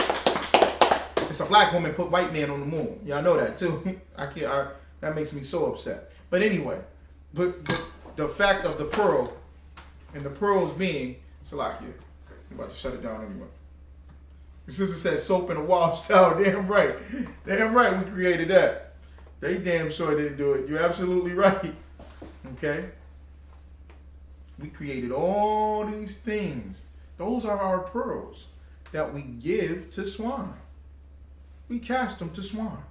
It's a black woman put white man on the moon. Y'all know that too. That makes me so upset. But anyway, but the fact of the pearl, and the pearls being, Salakia, I'm about to shut it down anyway. The sister said soap in a wash towel. Damn right. Damn right we created that. They damn sure didn't do it. You're absolutely right. Okay? We created all these things. Those are our pearls that we give to swine. We cast them to swine.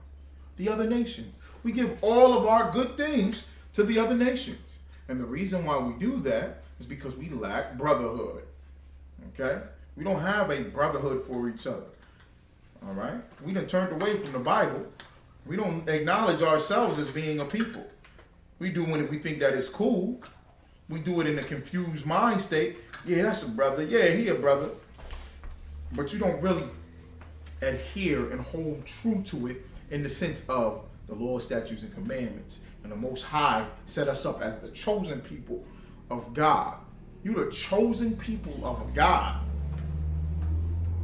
The other nations. We give all of our good things to the other nations. And the reason why we do that is because we lack brotherhood. Okay? We don't have a brotherhood for each other. All right? We done turned away from the Bible. We don't acknowledge ourselves as being a people. We do when we think that it's cool. We do it in a confused mind state. Yeah, that's a brother. Yeah, he a brother. But you don't really adhere and hold true to it in the sense of the law, statutes, and commandments. And the Most High set us up as the chosen people of God. You're the chosen people of God.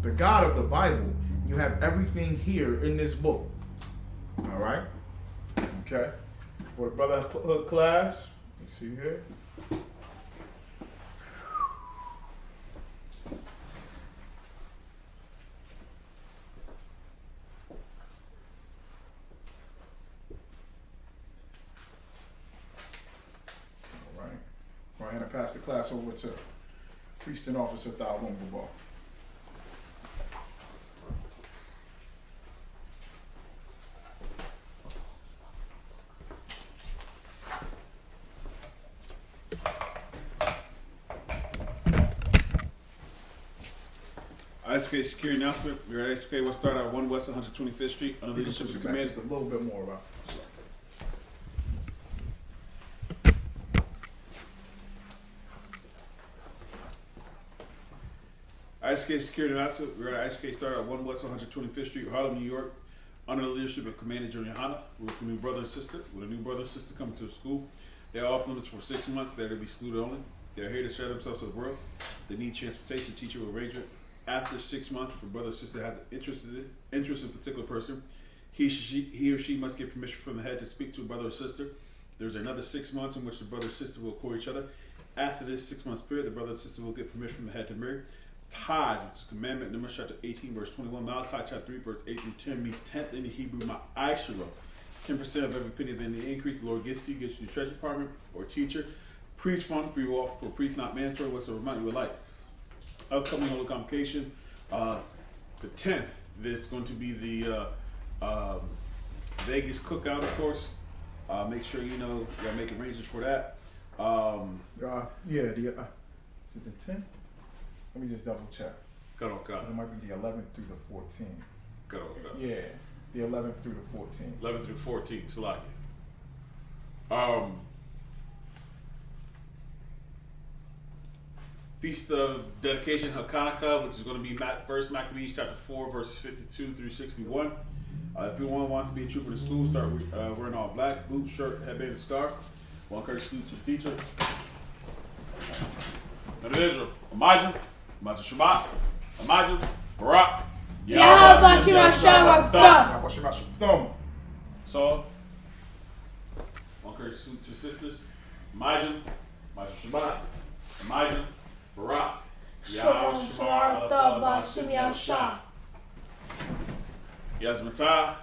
The God of the Bible. You have everything here in this book. All right? Okay. For the Brotherhood class, let's see here. Go ahead and pass the class over to Priest and Officer Thal Ball. Isupk security announcement. We're at Isupk. We'll start at 1 West 125th Street under the leadership of the commander. Just a little bit more about it. Isupk security announcement. We're at Isupk start at 1 West 125th Street, Harlem, New York, under the leadership of Commander Junior Hanna. We're for new brother and sister. With a new brother and sister coming to the school. They're off limits for 6 months. They're to be saluted only. They're here to share themselves to the world. They need transportation, teacher arrangement. After 6 months, if a brother or sister has an interest in a particular person, he or she must get permission from the head to speak to a brother or sister. There's another 6 months in which the brother or sister will call each other. After this 6 months period, the brother or sister will get permission from the head to marry. Tithes, which is commandment, Numbers chapter 18, verse 21, Malachi chapter 3, verse 8 through 10, means tenth in the Hebrew, ma'ashara. 10% of every penny of any increase the Lord gives to you, gives to the treasury department or teacher. Priest fund, free will for priest, not mandatory, whatsoever amount you would like. Upcoming holy convocation, the 10th, there's going to be the Vegas cookout, of course. Make sure you know, you gotta make arrangements for that. Is it the 10th? Let me just double check. Cut on. It might be the 11th through the 14th. Cut on. Yeah, the 11th through the 14th. 11th through 14th, Salaki. Feast of Dedication Hanukkah, which is going to be First Maccabees chapter 4, verses 52 through 61. If anyone wants to be a trooper to school, start wearing all black, boots, shirt, headband, and scarf. We'll encourage students to the teacher. Now to Israel, Amajim, Shabbat, Amajim, Barak, So, we'll encourage students to sisters. Amajim, Shabbat, Amajim, Barak, Yazmatah,